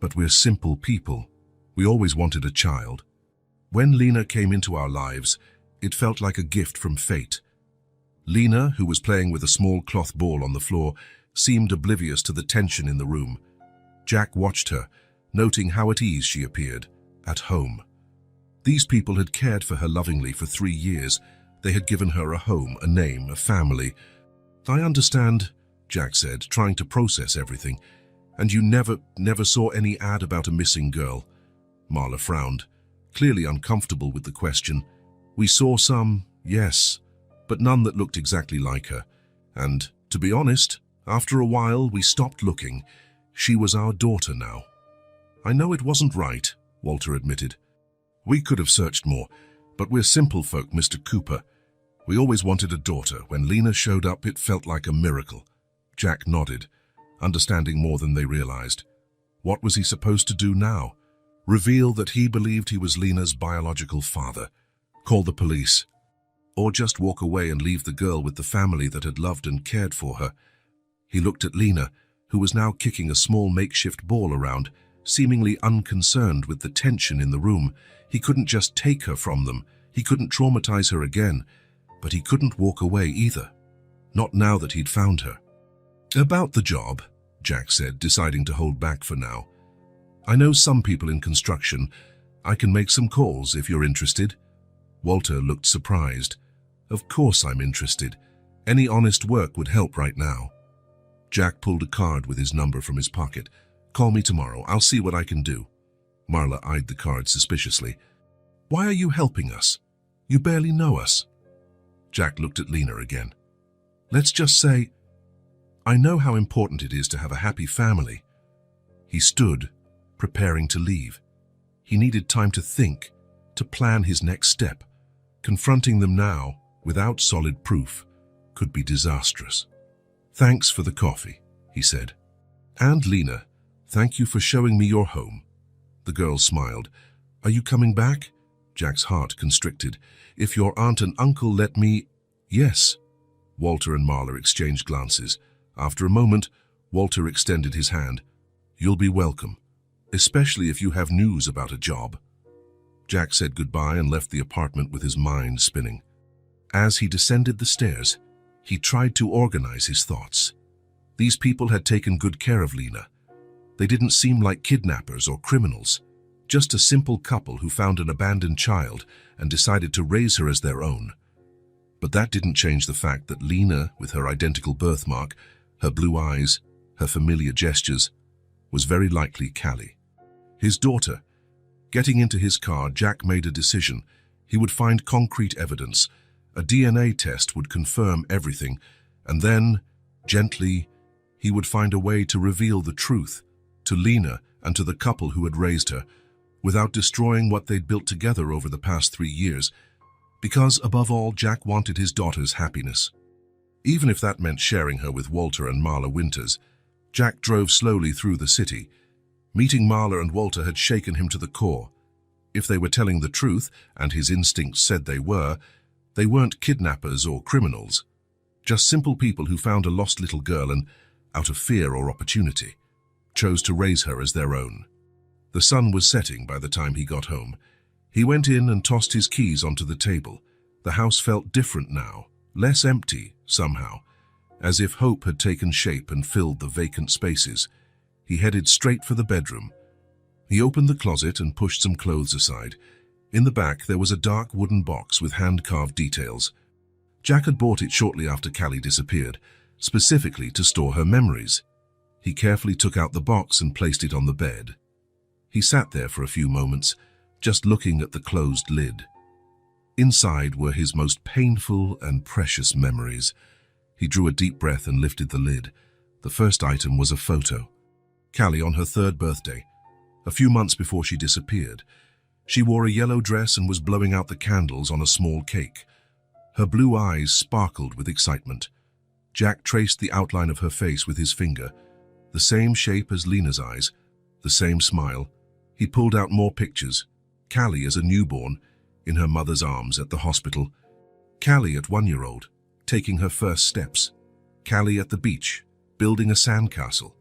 but we're simple people. We always wanted a child. When Lena came into our lives, it felt like a gift from fate." Lena, who was playing with a small cloth ball on the floor, seemed oblivious to the tension in the room. Jack watched her, noting how at ease she appeared, at home. These people had cared for her lovingly for 3 years. They had given her a home, a name, a family. "I understand," Jack said, trying to process everything. "And you never saw any ad about a missing girl?" Marla frowned, clearly uncomfortable with the question. "We saw some, yes, but none that looked exactly like her. And, to be honest, after a while we stopped looking. She was our daughter now." "I know it wasn't right," Walter admitted. "We could have searched more, but we're simple folk, Mr. Cooper. We always wanted a daughter. When Lena showed up, it felt like a miracle." Jack nodded, understanding more than they realized. What was he supposed to do now? Reveal that he believed he was Lena's biological father? Call the police? Or just walk away and leave the girl with the family that had loved and cared for her? He looked at Lena, who was now kicking a small makeshift ball around, seemingly unconcerned with the tension in the room. He couldn't just take her from them. He couldn't traumatize her again, but he couldn't walk away either. Not now that he'd found her. "About the job," Jack said, deciding to hold back for now. "I know some people in construction. I can make some calls if you're interested." Walter looked surprised. "Of course I'm interested. Any honest work would help right now. Jack pulled a card with his number from his pocket. Call me tomorrow. I'll see what I can do. Marla eyed the card suspiciously. Why are you helping us? You barely know us. Jack looked at Lena again. Let's just say, I know how important it is to have a happy family. He stood, preparing to leave. He needed time to think, to plan his next step. Confronting them now, without solid proof, could be disastrous. Thanks for the coffee, he said. And Lena, thank you for showing me your home. The girl smiled. Are you coming back? Jack's heart constricted. If your aunt and uncle let me... Yes. Walter and Marla exchanged glances. After a moment, Walter extended his hand. You'll be welcome, especially if you have news about a job. Jack said goodbye and left the apartment with his mind spinning. As he descended the stairs, he tried to organize his thoughts. These people had taken good care of Lena. They didn't seem like kidnappers or criminals, just a simple couple who found an abandoned child and decided to raise her as their own. But that didn't change the fact that Lena, with her identical birthmark, her blue eyes, her familiar gestures, was very likely Callie. His daughter. Getting into his car, Jack made a decision. He would find concrete evidence. A DNA test would confirm everything, and then, gently, he would find a way to reveal the truth to Lena and to the couple who had raised her, without destroying what they'd built together over the past 3 years. Because, above all, Jack wanted his daughter's happiness. Even if that meant sharing her with Walter and Marla Winters, Jack drove slowly through the city. Meeting Marla and Walter had shaken him to the core. If they were telling the truth, and his instincts said they weren't kidnappers or criminals. Just simple people who found a lost little girl and, out of fear or opportunity, chose to raise her as their own. The sun was setting by the time he got home. He went in and tossed his keys onto the table. The house felt different now, less empty, somehow, as if hope had taken shape and filled the vacant spaces. He headed straight for the bedroom. He opened the closet and pushed some clothes aside. In the back, there was a dark wooden box with hand-carved details. Jack had bought it shortly after Callie disappeared, specifically to store her memories. He carefully took out the box and placed it on the bed. He sat there for a few moments, just looking at the closed lid. Inside were his most painful and precious memories. He drew a deep breath and lifted the lid. The first item was a photo. Callie on her 3rd birthday, a few months before she disappeared. She wore a yellow dress and was blowing out the candles on a small cake. Her blue eyes sparkled with excitement. Jack traced the outline of her face with his finger, the same shape as Lena's eyes, the same smile. He pulled out more pictures. Callie as a newborn, in her mother's arms at the hospital. Callie at 1-year-old, taking her first steps. Callie at the beach, building a sandcastle.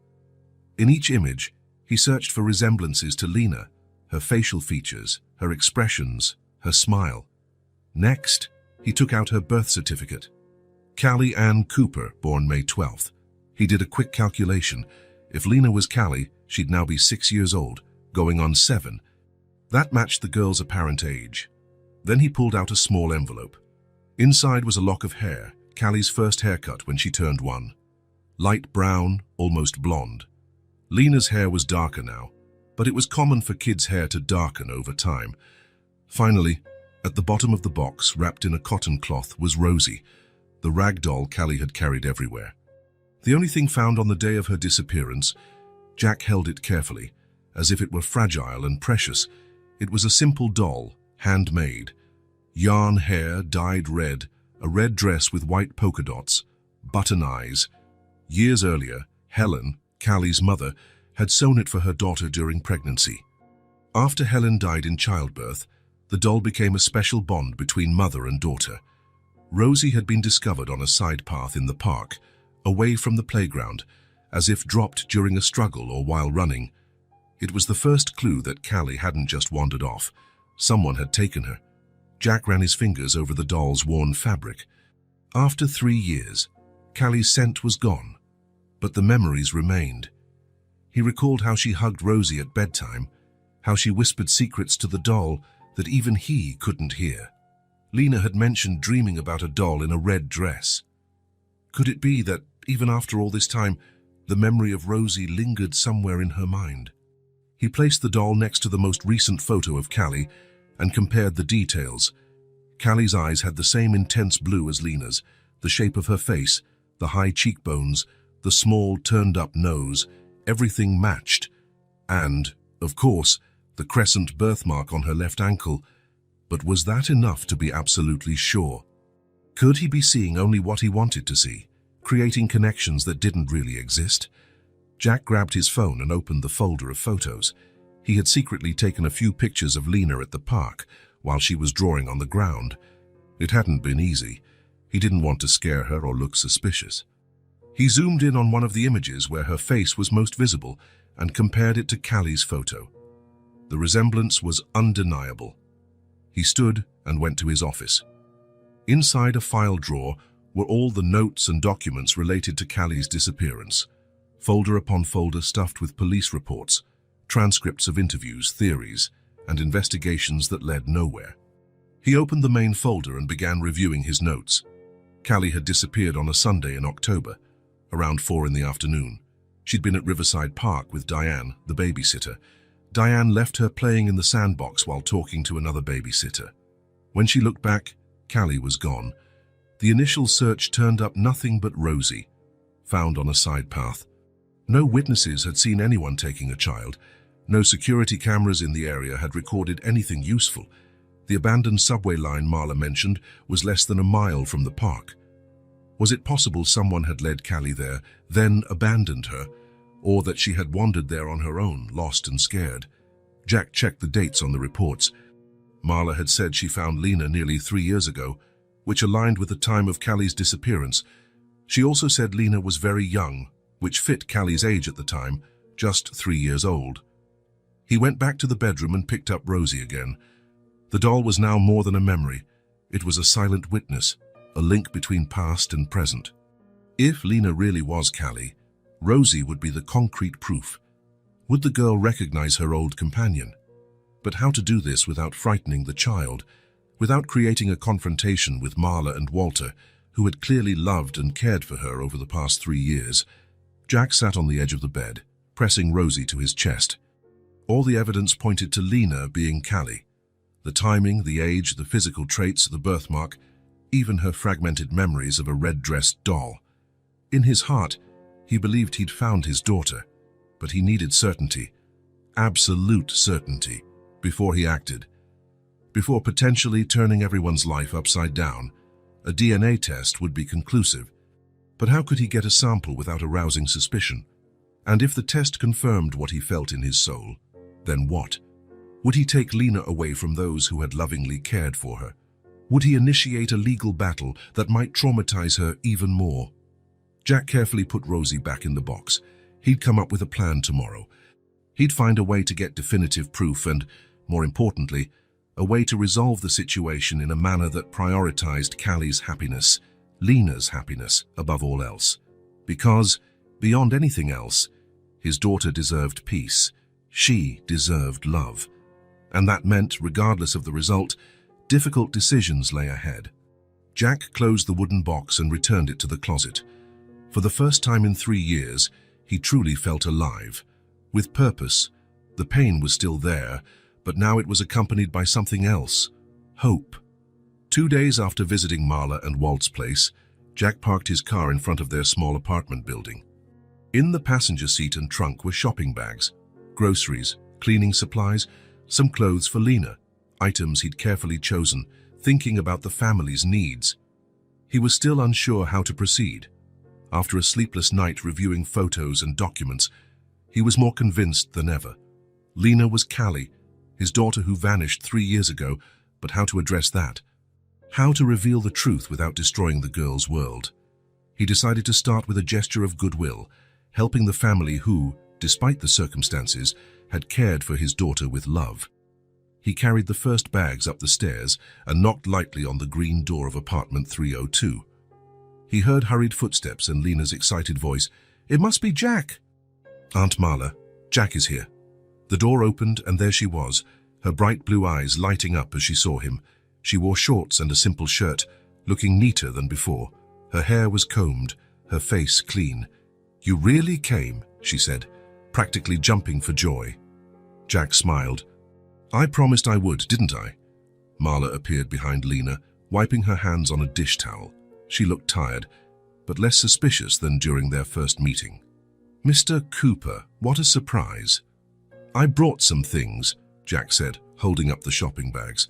In each image, he searched for resemblances to Lena, her facial features, her expressions, her smile. Next, he took out her birth certificate. Callie Ann Cooper, born May 12th. He did a quick calculation. If Lena was Callie, she'd now be 6 years old, going on 7. That matched the girl's apparent age. Then he pulled out a small envelope. Inside was a lock of hair, Callie's first haircut when she turned 1. Light brown, almost blonde. Lena's hair was darker now, but it was common for kids' hair to darken over time. Finally, at the bottom of the box, wrapped in a cotton cloth, was Rosie, the rag doll Callie had carried everywhere. The only thing found on the day of her disappearance. Jack held it carefully, as if it were fragile and precious. It was a simple doll, handmade. Yarn hair dyed red, a red dress with white polka dots, button eyes. Years earlier, Helen, Callie's mother, had sewn it for her daughter during pregnancy. After Helen died in childbirth, the doll became a special bond between mother and daughter. Rosie had been discovered on a side path in the park, away from the playground, as if dropped during a struggle or while running. It was the first clue that Callie hadn't just wandered off. Someone had taken her. Jack ran his fingers over the doll's worn fabric. After 3 years, Callie's scent was gone, but the memories remained. He recalled how she hugged Rosie at bedtime, how she whispered secrets to the doll that even he couldn't hear. Lena had mentioned dreaming about a doll in a red dress. Could it be that, even after all this time, the memory of Rosie lingered somewhere in her mind? He placed the doll next to the most recent photo of Callie and compared the details. Callie's eyes had the same intense blue as Lena's, the shape of her face, the high cheekbones, the small turned-up nose, everything matched. And, of course, the crescent birthmark on her left ankle. But was that enough to be absolutely sure? Could he be seeing only what he wanted to see, creating connections that didn't really exist? Jack grabbed his phone and opened the folder of photos. He had secretly taken a few pictures of Lena at the park while she was drawing on the ground. It hadn't been easy. He didn't want to scare her or look suspicious. He zoomed in on one of the images where her face was most visible and compared it to Callie's photo. The resemblance was undeniable. He stood and went to his office. Inside a file drawer were all the notes and documents related to Callie's disappearance, folder upon folder stuffed with police reports, transcripts of interviews, theories, and investigations that led nowhere. He opened the main folder and began reviewing his notes. Callie had disappeared on a Sunday in October, around 4 in the afternoon. She'd been at Riverside Park with Diane, the babysitter. Diane left her playing in the sandbox while talking to another babysitter. When she looked back, Callie was gone. The initial search turned up nothing but Rosie, found on a side path. No witnesses had seen anyone taking a child. No security cameras in the area had recorded anything useful. The abandoned subway line Marla mentioned was less than a mile from the park. Was it possible someone had led Callie there, then abandoned her, or that she had wandered there on her own, lost and scared? Jack checked the dates on the reports. Marla had said she found Lena nearly 3 years ago, which aligned with the time of Callie's disappearance. She also said Lena was very young, which fit Callie's age at the time, just 3 years old. He went back to the bedroom and picked up Rosie again. The doll was now more than a memory. It was a silent witness, a link between past and present. If Lena really was Callie, Rosie would be the concrete proof. Would the girl recognize her old companion? But how to do this without frightening the child, without creating a confrontation with Marla and Walter, who had clearly loved and cared for her over the past 3 years? Jack sat on the edge of the bed, pressing Rosie to his chest. All the evidence pointed to Lena being Callie. The timing, the age, the physical traits, the birthmark, even her fragmented memories of a red-dressed doll. In his heart, he believed he'd found his daughter, but he needed certainty, absolute certainty, before he acted. Before potentially turning everyone's life upside down, a DNA test would be conclusive. But how could he get a sample without arousing suspicion? And if the test confirmed what he felt in his soul, then what? Would he take Lena away from those who had lovingly cared for her? Would he initiate a legal battle that might traumatize her even more? Jack carefully put Rosie back in the box. He'd come up with a plan tomorrow. He'd find a way to get definitive proof and, more importantly, a way to resolve the situation in a manner that prioritized Callie's happiness, Lena's happiness, above all else. Because, beyond anything else, his daughter deserved peace. She deserved love. And that meant, regardless of the result, difficult decisions lay ahead. Jack closed the wooden box and returned it to the closet. For the first time in 3 years, he truly felt alive, with purpose. The pain was still there, but now it was accompanied by something else, hope. 2 days after visiting Marla and Walt's place, Jack parked his car in front of their small apartment building. In the passenger seat and trunk were shopping bags, groceries, cleaning supplies, some clothes for Lena, items he'd carefully chosen, thinking about the family's needs. He was still unsure how to proceed. After a sleepless night reviewing photos and documents, he was more convinced than ever. Lena was Callie, his daughter who vanished 3 years ago, but how to address that? How to reveal the truth without destroying the girl's world? He decided to start with a gesture of goodwill, helping the family who, despite the circumstances, had cared for his daughter with love. He carried the first bags up the stairs and knocked lightly on the green door of apartment 302. He heard hurried footsteps and Lena's excited voice. "It must be Jack." "Aunt Marla, Jack is here." The door opened and there she was, her bright blue eyes lighting up as she saw him. She wore shorts and a simple shirt, looking neater than before. Her hair was combed, her face clean. "You really came," she said, practically jumping for joy. Jack smiled. "I promised I would, didn't I?" Marla appeared behind Lena, wiping her hands on a dish towel. She looked tired, but less suspicious than during their first meeting. "Mr. Cooper, what a surprise." "I brought some things," Jack said, holding up the shopping bags.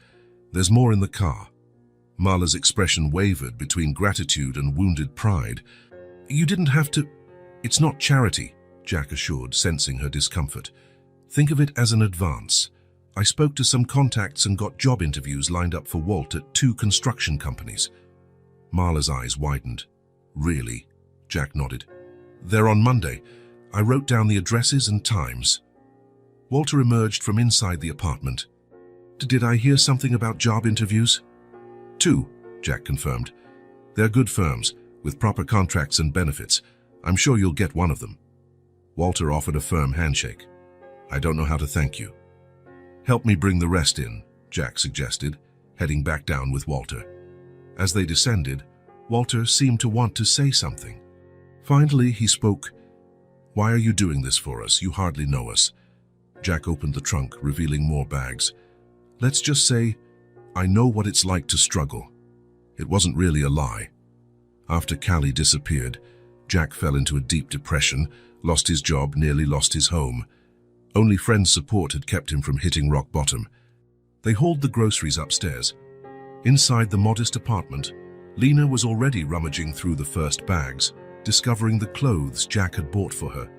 "There's more in the car." Marla's expression wavered between gratitude and wounded pride. "You didn't have to—" "It's not charity," Jack assured, sensing her discomfort. "Think of it as an advance. I spoke to some contacts and got job interviews lined up for Walt at 2 construction companies." Marla's eyes widened. "Really?" Jack nodded. "They're on Monday. I wrote down the addresses and times." Walter emerged from inside the apartment. "Did I hear something about job interviews?" 2, Jack confirmed. "They're good firms, with proper contracts and benefits. I'm sure you'll get one of them." Walter offered a firm handshake. "I don't know how to thank you." "Help me bring the rest in," Jack suggested, heading back down with Walter. As they descended, Walter seemed to want to say something. Finally, he spoke. "Why are you doing this for us? You hardly know us." Jack opened the trunk, revealing more bags. "Let's just say, I know what it's like to struggle." It wasn't really a lie. After Callie disappeared, Jack fell into a deep depression, lost his job, nearly lost his home. Only friends' support had kept him from hitting rock bottom. They hauled the groceries upstairs. Inside the modest apartment, Lena was already rummaging through the first bags, discovering the clothes Jack had bought for her.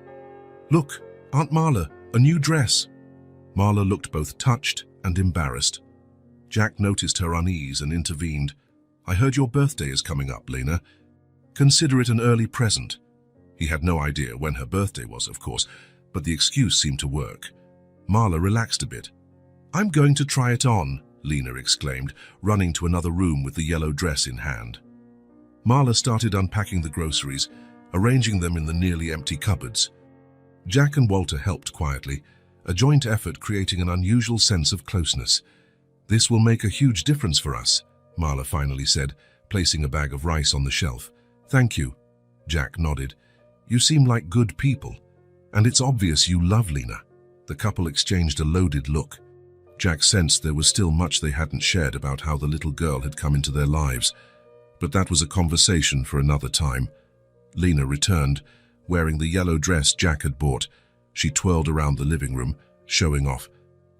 "Look, Aunt Marla, a new dress." Marla looked both touched and embarrassed. Jack noticed her unease and intervened. "I heard your birthday is coming up, Lena. Consider it an early present." He had no idea when her birthday was, of course, but the excuse seemed to work. Marla relaxed a bit. "I'm going to try it on," Lena exclaimed, running to another room with the yellow dress in hand. Marla started unpacking the groceries, arranging them in the nearly empty cupboards. Jack and Walter helped quietly, a joint effort creating an unusual sense of closeness. "This will make a huge difference for us," Marla finally said, placing a bag of rice on the shelf. "Thank you." Jack nodded. "You seem like good people. And it's obvious you love Lena." The couple exchanged a loaded look. Jack sensed there was still much they hadn't shared about how the little girl had come into their lives. But that was a conversation for another time. Lena returned, wearing the yellow dress Jack had bought. She twirled around the living room, showing off.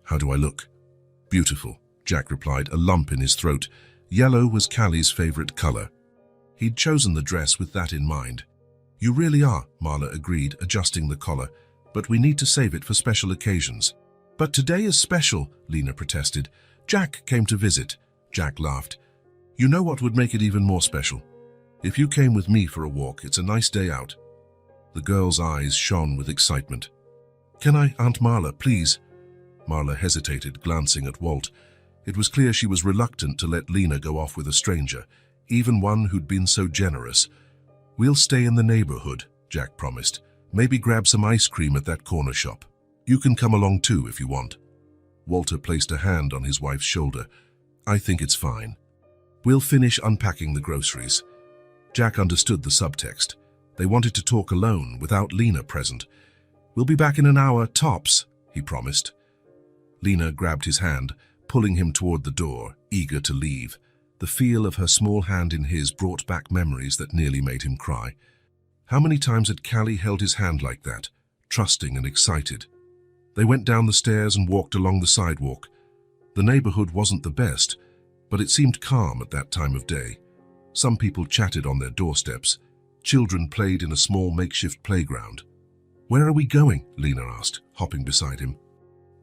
"How do I look?" "Beautiful," Jack replied, a lump in his throat. Yellow was Callie's favorite color. He'd chosen the dress with that in mind. "You really are," Marla agreed, adjusting the collar. "But we need to save it for special occasions." "But today is special," Lena protested. "Jack came to visit." Jack laughed. "You know what would make it even more special? If you came with me for a walk, it's a nice day out." The girl's eyes shone with excitement. "Can I, Aunt Marla, please?" Marla hesitated, glancing at Walt. It was clear she was reluctant to let Lena go off with a stranger, even one who'd been so generous. "We'll stay in the neighborhood," Jack promised. "Maybe grab some ice cream at that corner shop. You can come along too if you want." Walter placed a hand on his wife's shoulder. "I think it's fine. We'll finish unpacking the groceries." Jack understood the subtext. They wanted to talk alone, without Lena present. "We'll be back in an hour, tops," he promised. Lena grabbed his hand, pulling him toward the door, eager to leave. The feel of her small hand in his brought back memories that nearly made him cry. How many times had Callie held his hand like that, trusting and excited? They went down the stairs and walked along the sidewalk. The neighborhood wasn't the best, but it seemed calm at that time of day. Some people chatted on their doorsteps. Children played in a small makeshift playground. "Where are we going?" Lena asked, hopping beside him.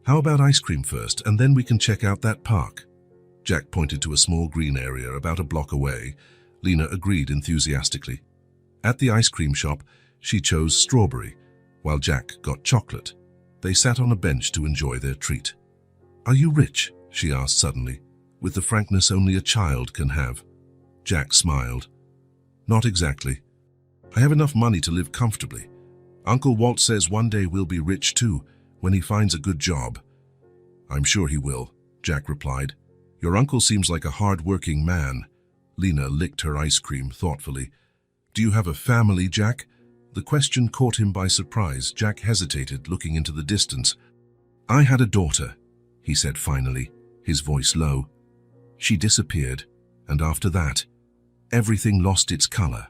"How about ice cream first, and then we can check out that park?" Jack pointed to a small green area about a block away. Lena agreed enthusiastically. At the ice cream shop, she chose strawberry, while Jack got chocolate. They sat on a bench to enjoy their treat. "Are you rich?" she asked suddenly, with the frankness only a child can have. Jack smiled. "Not exactly. I have enough money to live comfortably. Uncle Walt says one day we'll be rich too, when he finds a good job." "I'm sure he will," Jack replied. "Your uncle seems like a hard-working man." Lena licked her ice cream thoughtfully. Do you have a family, Jack? The question caught him by surprise. Jack hesitated, looking into the distance. I had a daughter, he said finally, his voice low. She disappeared, and after that, everything lost its color.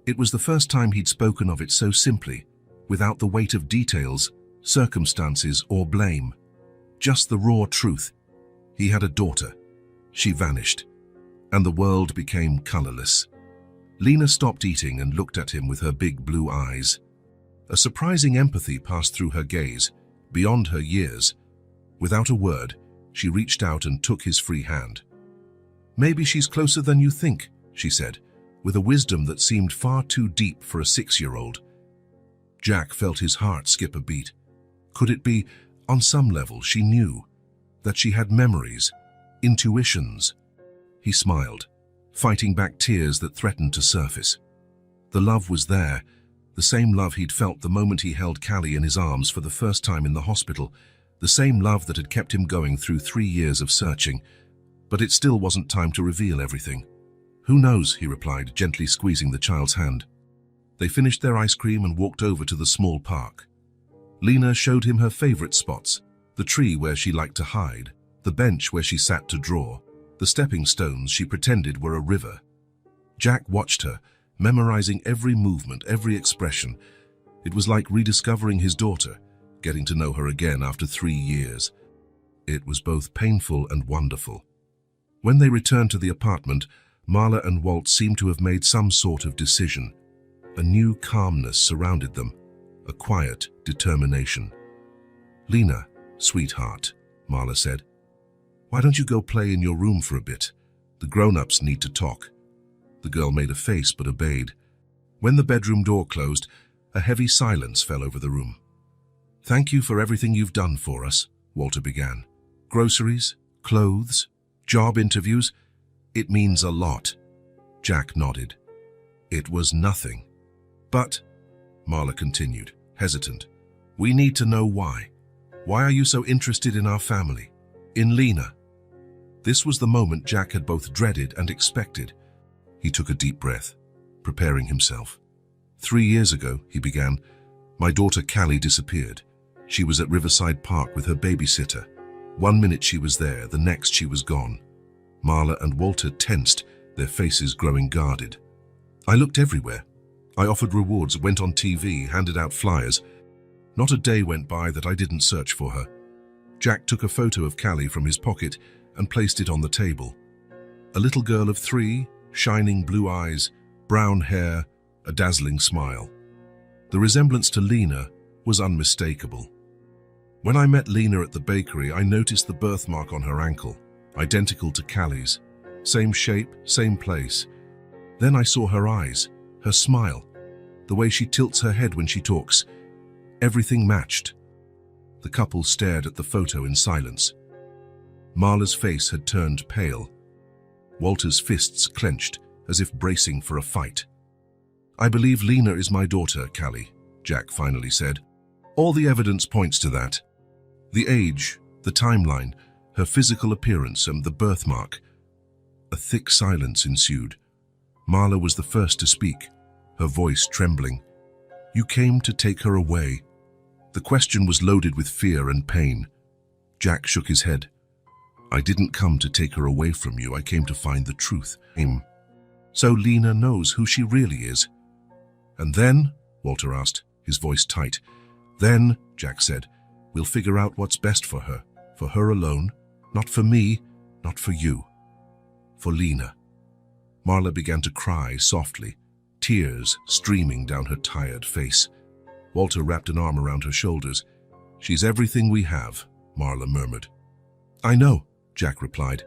It was the first time he'd spoken of it so simply, without the weight of details, circumstances, or blame. Just the raw truth. He had a daughter. She vanished, and the world became colorless. Lena stopped eating and looked at him with her big blue eyes. A surprising empathy passed through her gaze, beyond her years. Without a word, she reached out and took his free hand. Maybe she's closer than you think, she said, with a wisdom that seemed far too deep for a 6-year-old. Jack felt his heart skip a beat. Could it be, on some level, she knew that she had memories, intuitions? He smiled, fighting back tears that threatened to surface. The love was there, the same love he'd felt the moment he held Callie in his arms for the first time in the hospital, the same love that had kept him going through 3 years of searching. But it still wasn't time to reveal everything. Who knows, he replied, gently squeezing the child's hand. They finished their ice cream and walked over to the small park. Lena showed him her favorite spots, the tree where she liked to hide, the bench where she sat to draw, the stepping stones she pretended were a river. Jack watched her, memorizing every movement, every expression. It was like rediscovering his daughter, getting to know her again after 3 years. It was both painful and wonderful. When they returned to the apartment, Marla and Walt seemed to have made some sort of decision. A new calmness surrounded them, a quiet determination. Lena, sweetheart, Marla said, why don't you go play in your room for a bit? The grown-ups need to talk. The girl made a face but obeyed. When the bedroom door closed, a heavy silence fell over the room. Thank you for everything you've done for us, Walter began. Groceries, clothes, job interviews. It means a lot. Jack nodded. It was nothing. But, Marla continued, hesitant, we need to know why. Why are you so interested in our family? In Lena? This was the moment Jack had both dreaded and expected. He took a deep breath, preparing himself. 3 years ago, he began, my daughter Callie disappeared. She was at Riverside Park with her babysitter. 1 minute she was there, the next she was gone. Marla and Walter tensed, their faces growing guarded. I looked everywhere. I offered rewards, went on TV, handed out flyers. Not a day went by that I didn't search for her. Jack took a photo of Callie from his pocket and placed it on the table. A little girl of 3, shining blue eyes, brown hair, a dazzling smile. The resemblance to Lena was unmistakable. When I met Lena at the bakery, I noticed the birthmark on her ankle, identical to Callie's. Same shape, same place. Then I saw her eyes, her smile, the way she tilts her head when she talks. Everything matched. The couple stared at the photo in silence. Marla's face had turned pale. Walter's fists clenched, as if bracing for a fight. I believe Lena is my daughter, Callie, Jack finally said. All the evidence points to that. The age, the timeline, her physical appearance, and the birthmark. A thick silence ensued. Marla was the first to speak, her voice trembling. You came to take her away. The question was loaded with fear and pain. Jack shook his head. I didn't come to take her away from you. I came to find the truth. So Lena knows who she really is. And then, Walter asked, his voice tight. Then, Jack said, we'll figure out what's best for her alone, not for me, not for you, for Lena. Marla began to cry softly, tears streaming down her tired face. Walter wrapped an arm around her shoulders. She's everything we have, Marla murmured. I know, Jack replied,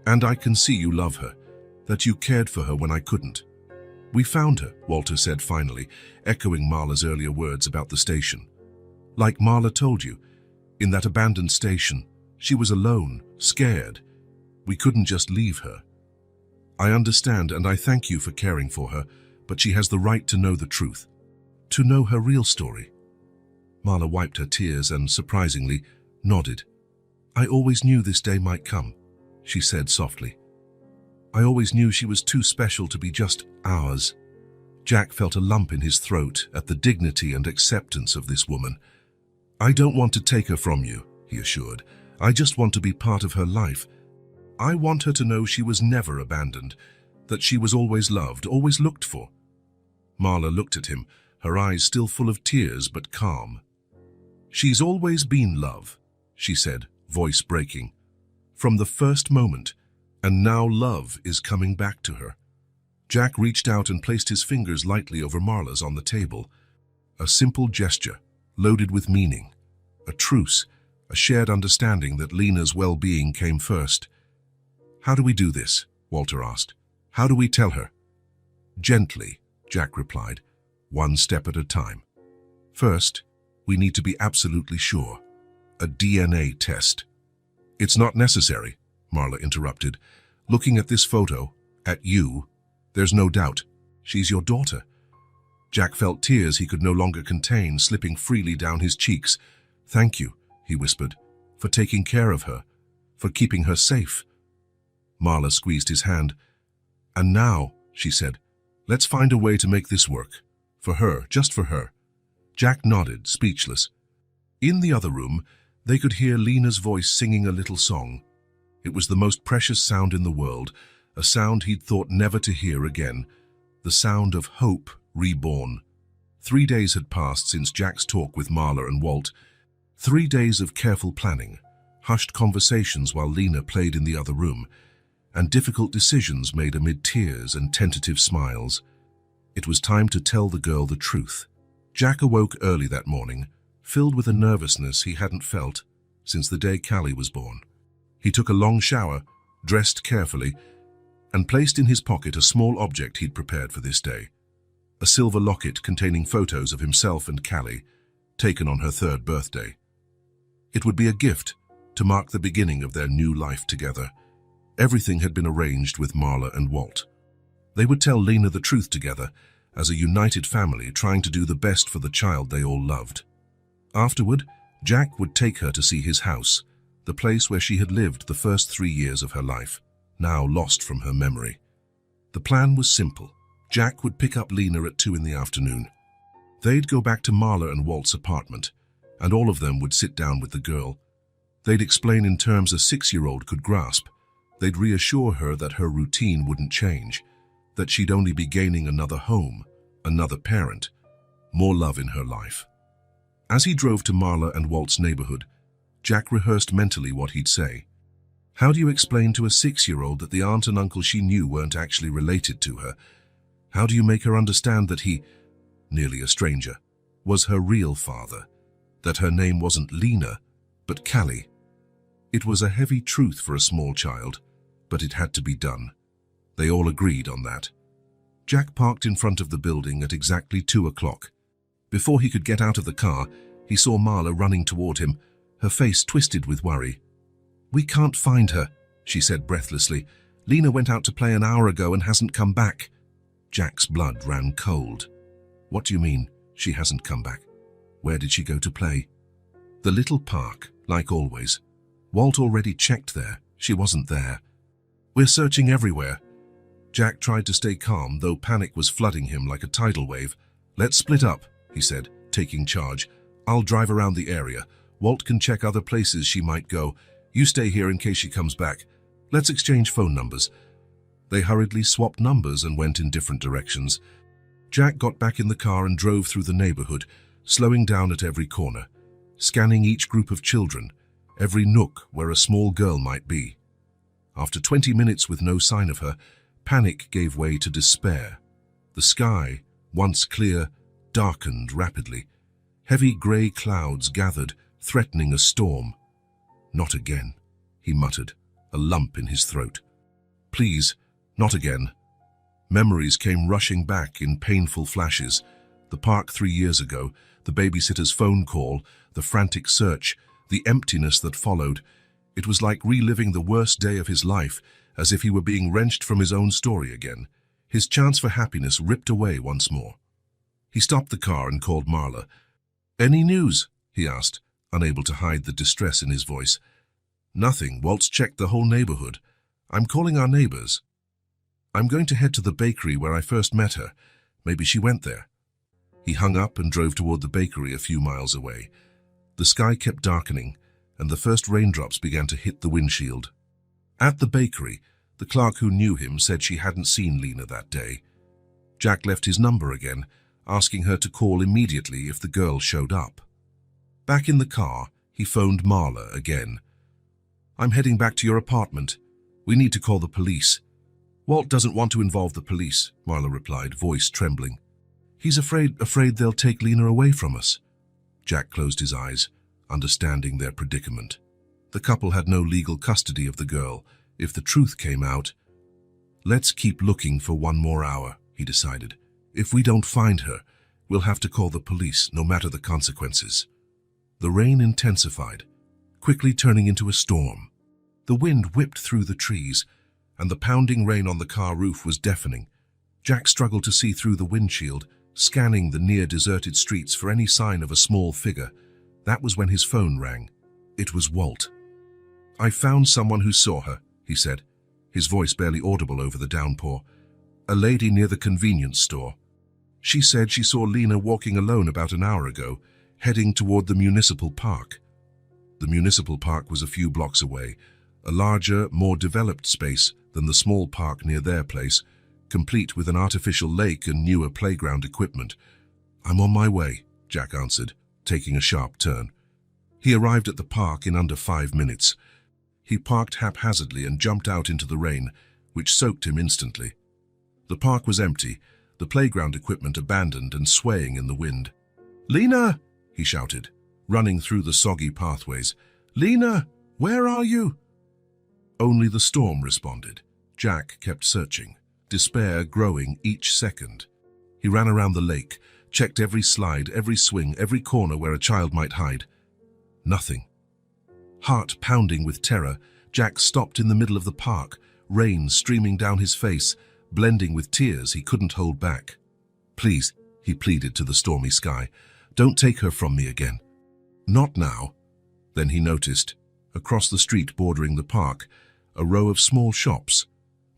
and I can see you love her, that you cared for her when I couldn't. We found her, Walter said finally, echoing Marla's earlier words about the station. Like Marla told you, in that abandoned station, she was alone, scared. We couldn't just leave her. I understand and I thank you for caring for her, but she has the right to know the truth, to know her real story. Marla wiped her tears and, surprisingly, nodded. I always knew this day might come, she said softly. I always knew she was too special to be just ours. Jack felt a lump in his throat at the dignity and acceptance of this woman. "I don't want to take her from you," he assured. "I just want to be part of her life. I want her to know she was never abandoned, that she was always loved, always looked for." Marla looked at him, her eyes still full of tears but calm. "She's always been love," she said, voice breaking. "From the first moment, and now love is coming back to her." Jack reached out and placed his fingers lightly over Marla's on the table. A simple gesture, loaded with meaning. A truce, a shared understanding that Lena's well-being came first. "How do we do this?" Walter asked. "How do we tell her?" "Gently," Jack replied, "one step at a time. First, we need to be absolutely sure. A DNA test." "It's not necessary," Marla interrupted. "Looking at this photo, at you, there's no doubt. She's your daughter." Jack felt tears he could no longer contain slipping freely down his cheeks. "Thank you," he whispered, "for taking care of her, for keeping her safe." Marla squeezed his hand. "And now," she said, "let's find a way to make this work. For her, just for her." Jack nodded, speechless. In the other room, they could hear Lena's voice singing a little song. It was the most precious sound in the world, a sound he'd thought never to hear again, the sound of hope reborn. 3 days had passed since Jack's talk with Marla and Walt. 3 days of careful planning, hushed conversations while Lena played in the other room, and difficult decisions made amid tears and tentative smiles. It was time to tell the girl the truth. Jack awoke early that morning, filled with a nervousness he hadn't felt since the day Callie was born. He took a long shower, dressed carefully, and placed in his pocket a small object he'd prepared for this day. A silver locket containing photos of himself and Callie, taken on her 3rd birthday. It would be a gift to mark the beginning of their new life together. Everything had been arranged with Marla and Walt. They would tell Lena the truth together, as a united family trying to do the best for the child they all loved. Afterward, Jack would take her to see his house, the place where she had lived the first 3 years of her life, now lost from her memory. The plan was simple. Jack would pick up Lena at 2 in the afternoon. They'd go back to Marla and Walt's apartment, and all of them would sit down with the girl. They'd explain in terms a 6-year-old could grasp. They'd reassure her that her routine wouldn't change, that she'd only be gaining another home, another parent, more love in her life. As he drove to Marla and Walt's neighborhood, Jack rehearsed mentally what he'd say. How do you explain to a 6-year-old that the aunt and uncle she knew weren't actually related to her? How do you make her understand that he, nearly a stranger, was her real father, that her name wasn't Lena, but Callie? It was a heavy truth for a small child, but it had to be done. They all agreed on that. Jack parked in front of the building at exactly 2 o'clock. Before he could get out of the car, he saw Marla running toward him, her face twisted with worry. "We can't find her," she said breathlessly. "Lena went out to play an hour ago and hasn't come back." Jack's blood ran cold. "What do you mean, she hasn't come back? Where did she go to play?" "The little park, like always. Walt already checked there. She wasn't there. We're searching everywhere." Jack tried to stay calm, though panic was flooding him like a tidal wave. "Let's split up," he said, taking charge. "I'll drive around the area. Walt can check other places she might go. You stay here in case she comes back. Let's exchange phone numbers." They hurriedly swapped numbers and went in different directions. Jack got back in the car and drove through the neighborhood, slowing down at every corner, scanning each group of children, every nook where a small girl might be. After 20 minutes with no sign of her, panic gave way to despair. The sky, once clear, darkened rapidly. Heavy grey clouds gathered, threatening a storm. "Not again," he muttered, a lump in his throat. "Please, not again." Memories came rushing back in painful flashes. The park 3 years ago, the babysitter's phone call, the frantic search, the emptiness that followed. It was like reliving the worst day of his life, as if he were being wrenched from his own story again. His chance for happiness ripped away once more. He stopped the car and called Marla. "Any news?" he asked, unable to hide the distress in his voice. "Nothing. Walt's checked the whole neighborhood. I'm calling our neighbors. I'm going to head to the bakery where I first met her. Maybe she went there. He hung up and drove toward the bakery a few miles away. The sky kept darkening, and the first raindrops began to hit the windshield. At the bakery, the clerk who knew him said she hadn't seen Lena that day. Jack left his number again, asking her to call immediately if the girl showed up. Back in the car, he phoned Marla again. "I'm heading back to your apartment. We need to call the police." "Walt doesn't want to involve the police," Marla replied, voice trembling. "He's afraid they'll take Lena away from us." Jack closed his eyes, understanding their predicament. The couple had no legal custody of the girl. If the truth came out, "Let's keep looking for one more hour," he decided. "If we don't find her, we'll have to call the police, no matter the consequences." The rain intensified, quickly turning into a storm. The wind whipped through the trees, and the pounding rain on the car roof was deafening. Jack struggled to see through the windshield, scanning the near-deserted streets for any sign of a small figure. That was when his phone rang. It was Walt. "I found someone who saw her," he said, his voice barely audible over the downpour. "A lady near the convenience store. She said she saw Lena walking alone about an hour ago, heading toward the municipal park." The municipal park was a few blocks away, a larger, more developed space than the small park near their place, complete with an artificial lake and newer playground equipment. "I'm on my way," Jack answered, taking a sharp turn. He arrived at the park in under 5 minutes. He parked haphazardly and jumped out into the rain, which soaked him instantly. The park was empty, the playground equipment abandoned and swaying in the wind. "Lena!" he shouted, running through the soggy pathways. "Lena, where are you?" Only the storm responded. Jack kept searching, despair growing each second. He ran around the lake, checked every slide, every swing, every corner where a child might hide. Nothing. Heart pounding with terror, Jack stopped in the middle of the park, rain streaming down his face, blending with tears he couldn't hold back. "Please," he pleaded to the stormy sky, "don't take her from me again." "Not now." Then he noticed, across the street bordering the park, a row of small shops.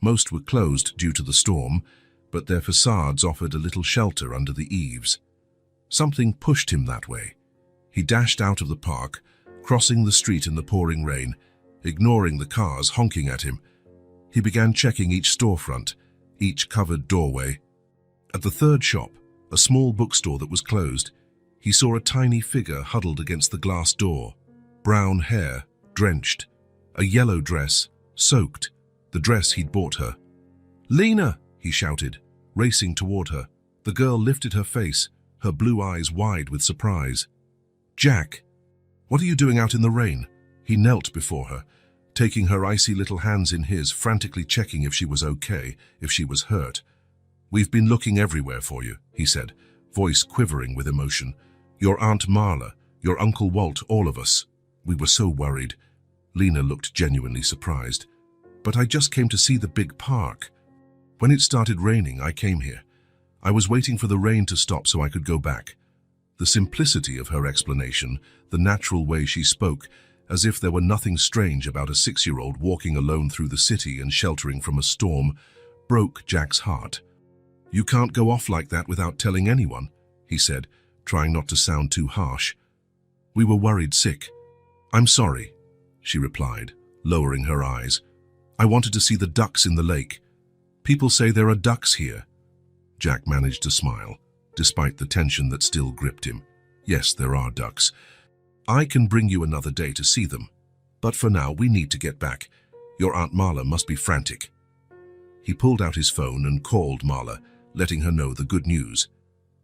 Most were closed due to the storm, but their facades offered a little shelter under the eaves. Something pushed him that way. He dashed out of the park, crossing the street in the pouring rain, ignoring the cars honking at him. He began checking each storefront, each covered doorway. At the third shop, a small bookstore that was closed, he saw a tiny figure huddled against the glass door. Brown hair, drenched. A yellow dress, soaked. The dress he'd bought her. "Lena!" he shouted, racing toward her. The girl lifted her face, her blue eyes wide with surprise. "Jack, what are you doing out in the rain?" He knelt before her, taking her icy little hands in his, frantically checking if she was okay, if she was hurt. "We've been looking everywhere for you," he said, voice quivering with emotion. "Your Aunt Marla, your Uncle Walt, all of us. We were so worried." Lena looked genuinely surprised. "But I just came to see the big park. When it started raining, I came here. I was waiting for the rain to stop so I could go back." The simplicity of her explanation, the natural way she spoke, as if there were nothing strange about a 6-year-old walking alone through the city and sheltering from a storm, broke Jack's heart. "You can't go off like that without telling anyone," he said, trying not to sound too harsh. "We were worried sick." "I'm sorry," she replied, lowering her eyes. "I wanted to see the ducks in the lake. People say there are ducks here." Jack managed to smile, despite the tension that still gripped him. "Yes, there are ducks. I can bring you another day to see them. But for now, we need to get back. Your Aunt Marla must be frantic." He pulled out his phone and called Marla, letting her know the good news.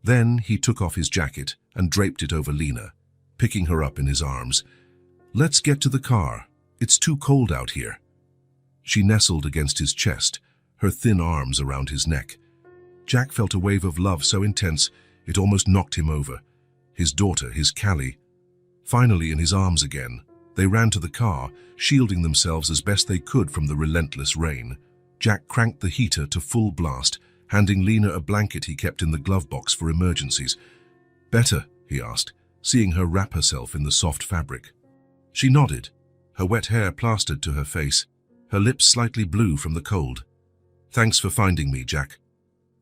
Then he took off his jacket and draped it over Lena, picking her up in his arms. "Let's get to the car. It's too cold out here." She nestled against his chest, her thin arms around his neck. Jack felt a wave of love so intense it almost knocked him over. His daughter, his Callie. Finally in his arms again, they ran to the car, shielding themselves as best they could from the relentless rain. Jack cranked the heater to full blast, handing Lena a blanket he kept in the glove box for emergencies. "Better?" he asked, seeing her wrap herself in the soft fabric. She nodded, her wet hair plastered to her face, her lips slightly blue from the cold. "Thanks for finding me, Jack."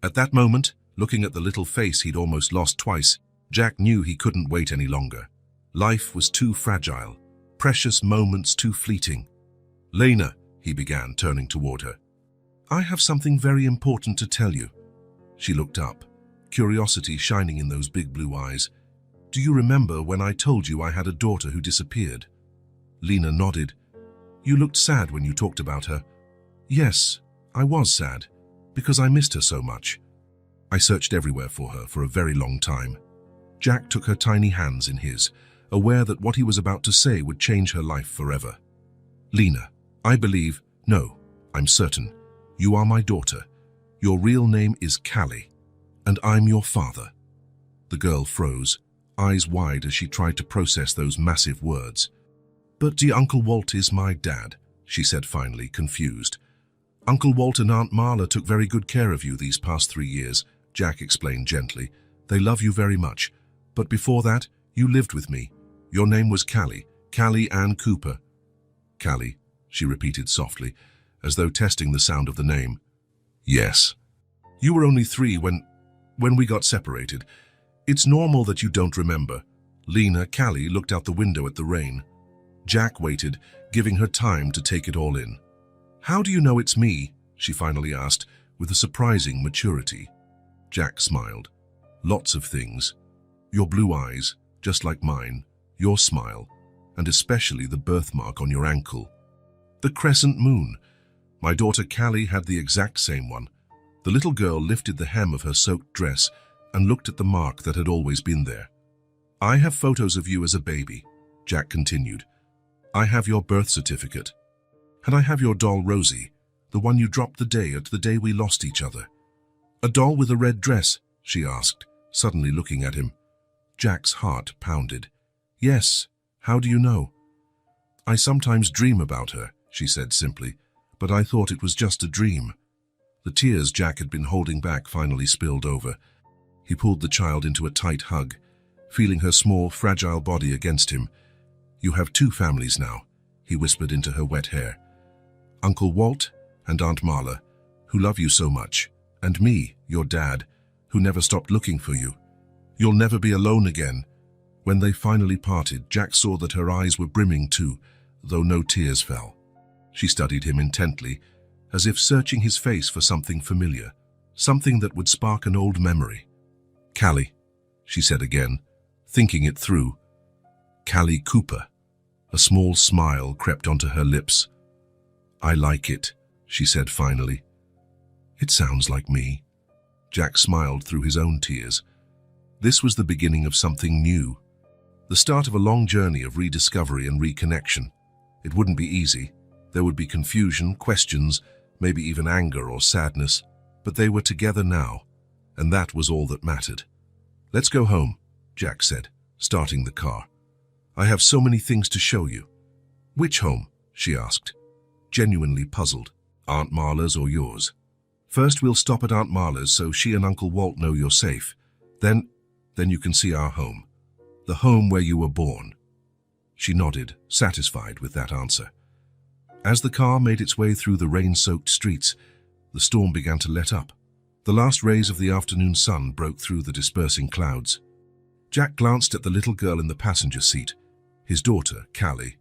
At that moment, Looking at the little face he'd almost lost twice, Jack knew he couldn't wait any longer. Life was too fragile, precious moments too fleeting. "Lena," he began, turning toward her. "I have something very important to tell you." She looked up, curiosity shining in those big blue eyes. "Do you remember when I told you I had a daughter who disappeared?" Lena nodded. "You looked sad when you talked about her." "Yes, I was sad, because I missed her so much. I searched everywhere for her for a very long time." Jack took her tiny hands in his, aware that what he was about to say would change her life forever. "Lena, I believe, no, I'm certain, you are my daughter. Your real name is Callie, and I'm your father." The girl froze, eyes wide as she tried to process those massive words. "But dear Uncle Walt is my dad," she said finally, confused. "Uncle Walt and Aunt Marla took very good care of you these past 3 years," Jack explained gently. "They love you very much. But before that, you lived with me. Your name was Callie, Callie Ann Cooper." "Callie," she repeated softly, as though testing the sound of the name. "Yes. You were only 3 when we got separated. It's normal that you don't remember." Lena, Callie, looked out the window at the rain. Jack waited, giving her time to take it all in. "How do you know it's me?" she finally asked, with a surprising maturity. Jack smiled. "Lots of things. Your blue eyes, just like mine, your smile, and especially the birthmark on your ankle. The crescent moon. My daughter Callie had the exact same one." The little girl lifted the hem of her soaked dress and looked at the mark that had always been there. "I have photos of you as a baby," Jack continued. "I have your birth certificate. And I have your doll Rosie, the one you dropped the day we lost each other." "A doll with a red dress?" she asked, suddenly looking at him. Jack's heart pounded. "Yes, how do you know?" "I sometimes dream about her," she said simply, "but I thought it was just a dream." The tears Jack had been holding back finally spilled over. He pulled the child into a tight hug, feeling her small, fragile body against him. "You have 2 families now," he whispered into her wet hair. "Uncle Walt and Aunt Marla, who love you so much, and me, your dad, who never stopped looking for you. You'll never be alone again." When they finally parted, Jack saw that her eyes were brimming too, though no tears fell. She studied him intently, as if searching his face for something familiar, something that would spark an old memory. "Callie," she said again, thinking it through. "Callie Cooper." A small smile crept onto her lips. "I like it," she said finally. "It sounds like me." Jack smiled through his own tears. This was the beginning of something new, the start of a long journey of rediscovery and reconnection. It wouldn't be easy. There would be confusion, questions, maybe even anger or sadness, but they were together now, and that was all that mattered. "Let's go home," Jack said, starting the car. "I have so many things to show you." "Which home?" she asked, genuinely puzzled. "Aunt Marla's or yours?" "First we'll stop at Aunt Marla's so she and Uncle Walt know you're safe. Then you can see our home. The home where you were born." She nodded, satisfied with that answer. As the car made its way through the rain-soaked streets, the storm began to let up. The last rays of the afternoon sun broke through the dispersing clouds. Jack glanced at the little girl in the passenger seat, his daughter, Callie.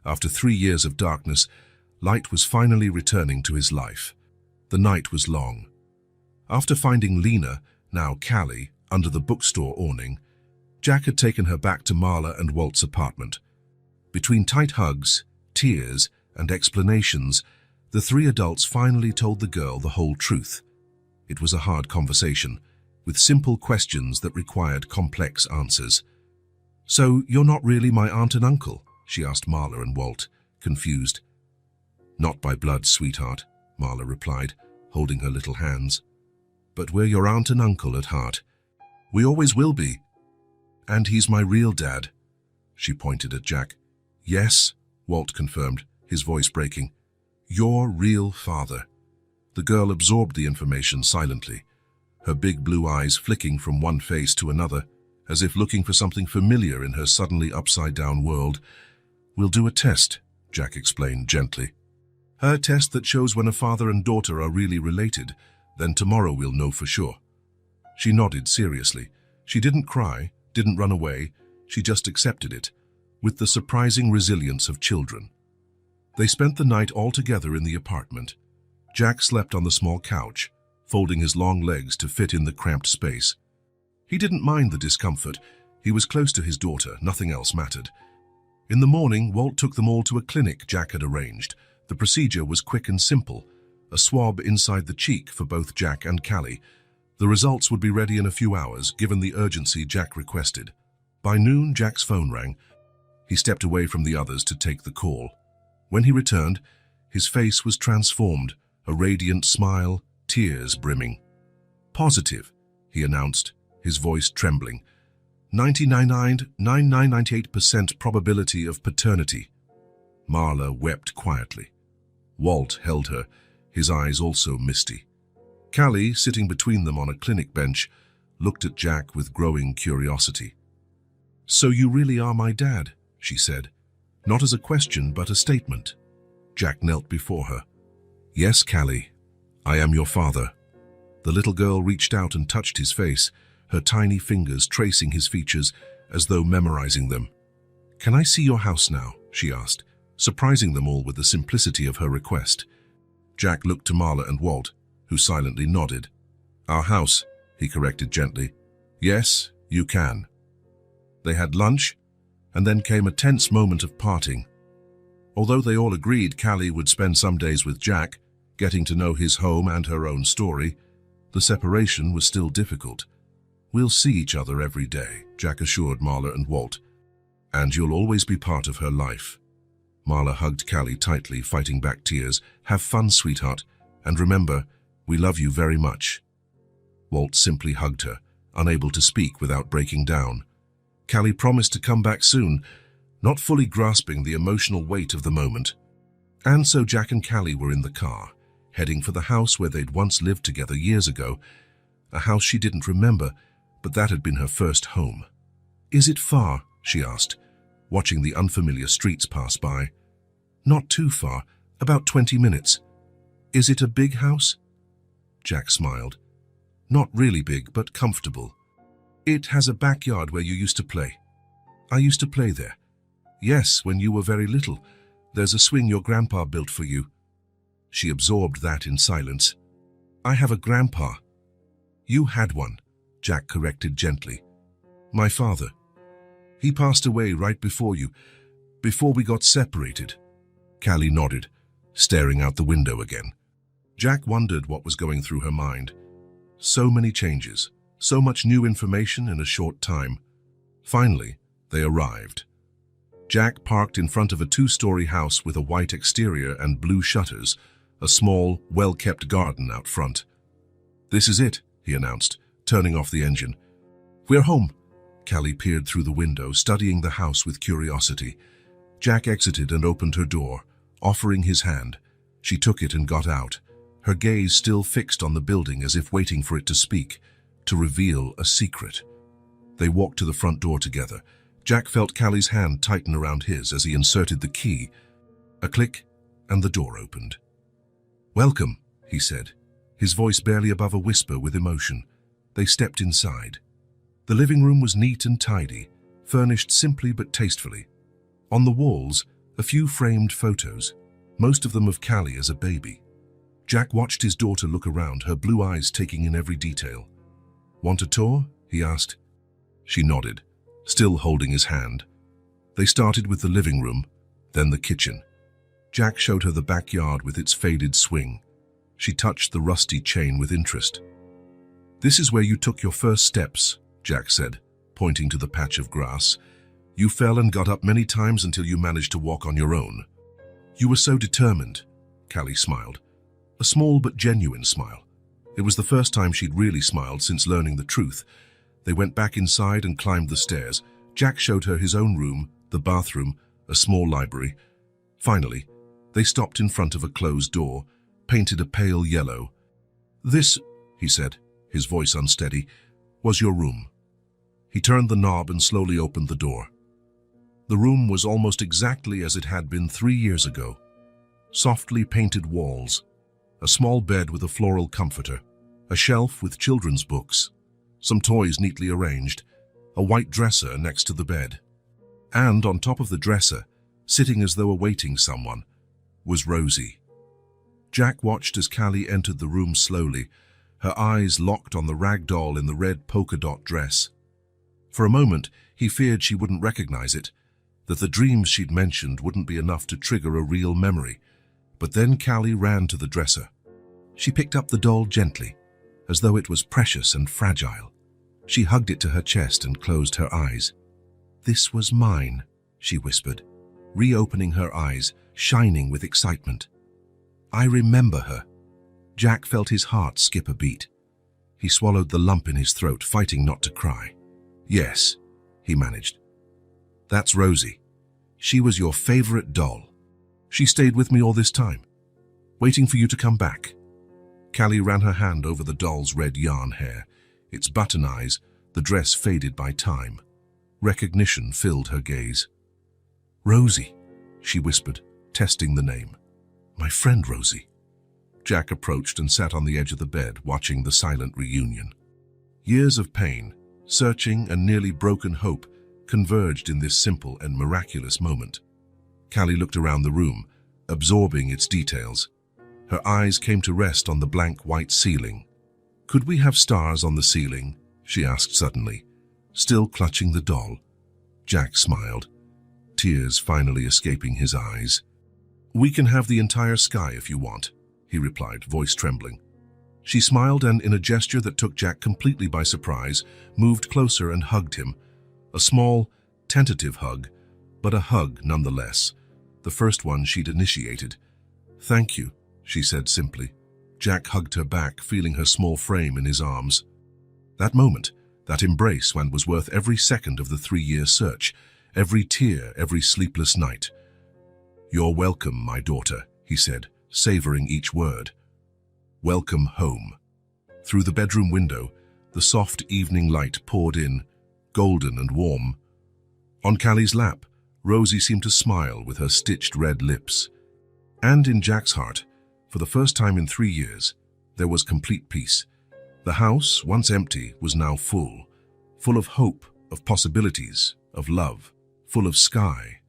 After 3 years of darkness, light was finally returning to his life. The night was long. After finding Lena, now Callie, under the bookstore awning, Jack had taken her back to Marla and Walt's apartment. Between tight hugs, tears, and explanations, the 3 adults finally told the girl the whole truth. It was a hard conversation, with simple questions that required complex answers. "So you're not really my aunt and uncle?" she asked Marla and Walt, confused. "Not by blood, sweetheart," Marla replied, holding her little hands. "But we're your aunt and uncle at heart. We always will be. And he's my real dad." She pointed at Jack. "Yes," Walt confirmed, his voice breaking. "Your real father." The girl absorbed the information silently, her big blue eyes flicking from one face to another, as if looking for something familiar in her suddenly upside-down world. "We'll do a test," Jack explained gently. "A test that shows when a father and daughter are really related. Then tomorrow we'll know for sure." She nodded seriously. She didn't cry, didn't run away, she just accepted it, with the surprising resilience of children. They spent the night all together in the apartment. Jack slept on the small couch, folding his long legs to fit in the cramped space. He didn't mind the discomfort. He was close to his daughter, nothing else mattered. In the morning, Walt took them all to a clinic Jack had arranged. The procedure was quick and simple. A swab inside the cheek for both Jack and Callie. The results would be ready in a few hours, given the urgency Jack requested. By noon, Jack's phone rang. He stepped away from the others to take the call. When he returned, his face was transformed, a radiant smile, tears brimming. "Positive," he announced, his voice trembling. 99.9998% probability of paternity. Marla wept quietly. Walt held her, his eyes also misty. Callie, sitting between them on a clinic bench, looked at Jack with growing curiosity. "So you really are my dad," she said, not as a question but a statement. Jack knelt before her. "Yes, Callie, I am your father." The little girl reached out and touched his face, her tiny fingers tracing his features as though memorizing them. "Can I see your house now?" she asked, surprising them all with the simplicity of her request. Jack looked to Marla and Walt, who silently nodded. "Our house," he corrected gently. "Yes, you can." They had lunch, and then came a tense moment of parting. Although they all agreed Callie would spend some days with Jack, getting to know his home and her own story, the separation was still difficult. "We'll see each other every day," Jack assured Marla and Walt. "And you'll always be part of her life." Marla hugged Callie tightly, fighting back tears. "Have fun, sweetheart, and remember, we love you very much." Walt simply hugged her, unable to speak without breaking down. Callie promised to come back soon, not fully grasping the emotional weight of the moment. And so Jack and Callie were in the car, heading for the house where they'd once lived together years ago, a house she didn't remember, but that had been her first home. "Is it far?" she asked, watching the unfamiliar streets pass by. "Not too far, about 20 minutes. Is it a big house?" Jack smiled. "Not really big, but comfortable. It has a backyard where you used to play." "I used to play there." "Yes, when you were very little. There's a swing your grandpa built for you." She absorbed that in silence. "I have a grandpa." "You had one," Jack corrected gently. "My father. He passed away right before you, before we got separated." Callie nodded, staring out the window again. Jack wondered what was going through her mind. So many changes, so much new information in a short time. Finally, they arrived. Jack parked in front of a two-story house with a white exterior and blue shutters, a small, well-kept garden out front. "This is it," he announced, turning off the engine. "We're home." Callie peered through the window, studying the house with curiosity. Jack exited and opened her door, offering his hand. She took it and got out, her gaze still fixed on the building as if waiting for it to speak, to reveal a secret. They walked to the front door together. Jack felt Callie's hand tighten around his as he inserted the key. A click, and the door opened. "Welcome," he said, his voice barely above a whisper with emotion. They stepped inside. The living room was neat and tidy, furnished simply but tastefully. On the walls, a few framed photos, most of them of Callie as a baby. Jack watched his daughter look around, her blue eyes taking in every detail. "Want a tour?" he asked. She nodded, still holding his hand. They started with the living room, then the kitchen. Jack showed her the backyard with its faded swing. She touched the rusty chain with interest. "This is where you took your first steps," Jack said, pointing to the patch of grass. "You fell and got up many times until you managed to walk on your own." "You were so determined," Callie smiled. A small but genuine smile. It was the first time she'd really smiled since learning the truth. They went back inside and climbed the stairs. Jack showed her his own room, the bathroom, a small library. Finally, they stopped in front of a closed door, painted a pale yellow. "This," he said, his voice unsteady, "was your room." He turned the knob and slowly opened the door. The room was almost exactly as it had been 3 years ago. Softly painted walls, a small bed with a floral comforter, a shelf with children's books. some toys neatly arranged, a white dresser next to the bed. And on top of the dresser, sitting as though awaiting someone, was Rosie. Jack watched as Callie entered the room slowly, her eyes locked on the rag doll in the red polka dot dress. For a moment, he feared she wouldn't recognize it, that the dreams she'd mentioned wouldn't be enough to trigger a real memory. But then Callie ran to the dresser. She picked up the doll gently, as though it was precious and fragile. She hugged it to her chest and closed her eyes. "This was mine," she whispered, reopening her eyes, shining with excitement. "I remember her." Jack felt his heart skip a beat. He swallowed the lump in his throat, fighting not to cry. "Yes," he managed. "That's Rosie. She was your favorite doll. She stayed with me all this time, waiting for you to come back." Callie ran her hand over the doll's red yarn hair, its button eyes, the dress faded by time. Recognition filled her gaze. "Rosie," she whispered, testing the name. "My friend Rosie." Jack approached and sat on the edge of the bed, watching the silent reunion. Years of pain, searching and nearly broken hope converged in this simple and miraculous moment. Callie looked around the room, absorbing its details. Her eyes came to rest on the blank white ceiling. "Could we have stars on the ceiling?" she asked suddenly, still clutching the doll. Jack smiled, tears finally escaping his eyes. "We can have the entire sky if you want," he replied, voice trembling. She smiled and, in a gesture that took Jack completely by surprise, moved closer and hugged him. A small, tentative hug, but a hug nonetheless, the first one she'd initiated. "Thank you," she said simply. Jack hugged her back, feeling her small frame in his arms. That moment, that embrace, was worth every second of the 3-year search, every tear, every sleepless night. "You're welcome, my daughter," he said, savoring each word. "Welcome home." Through the bedroom window, the soft evening light poured in, golden and warm. On Callie's lap, Rosie seemed to smile with her stitched red lips. And in Jack's heart, for the first time in 3 years, there was complete peace. The house, once empty, was now full of hope, of possibilities, of love, full of sky.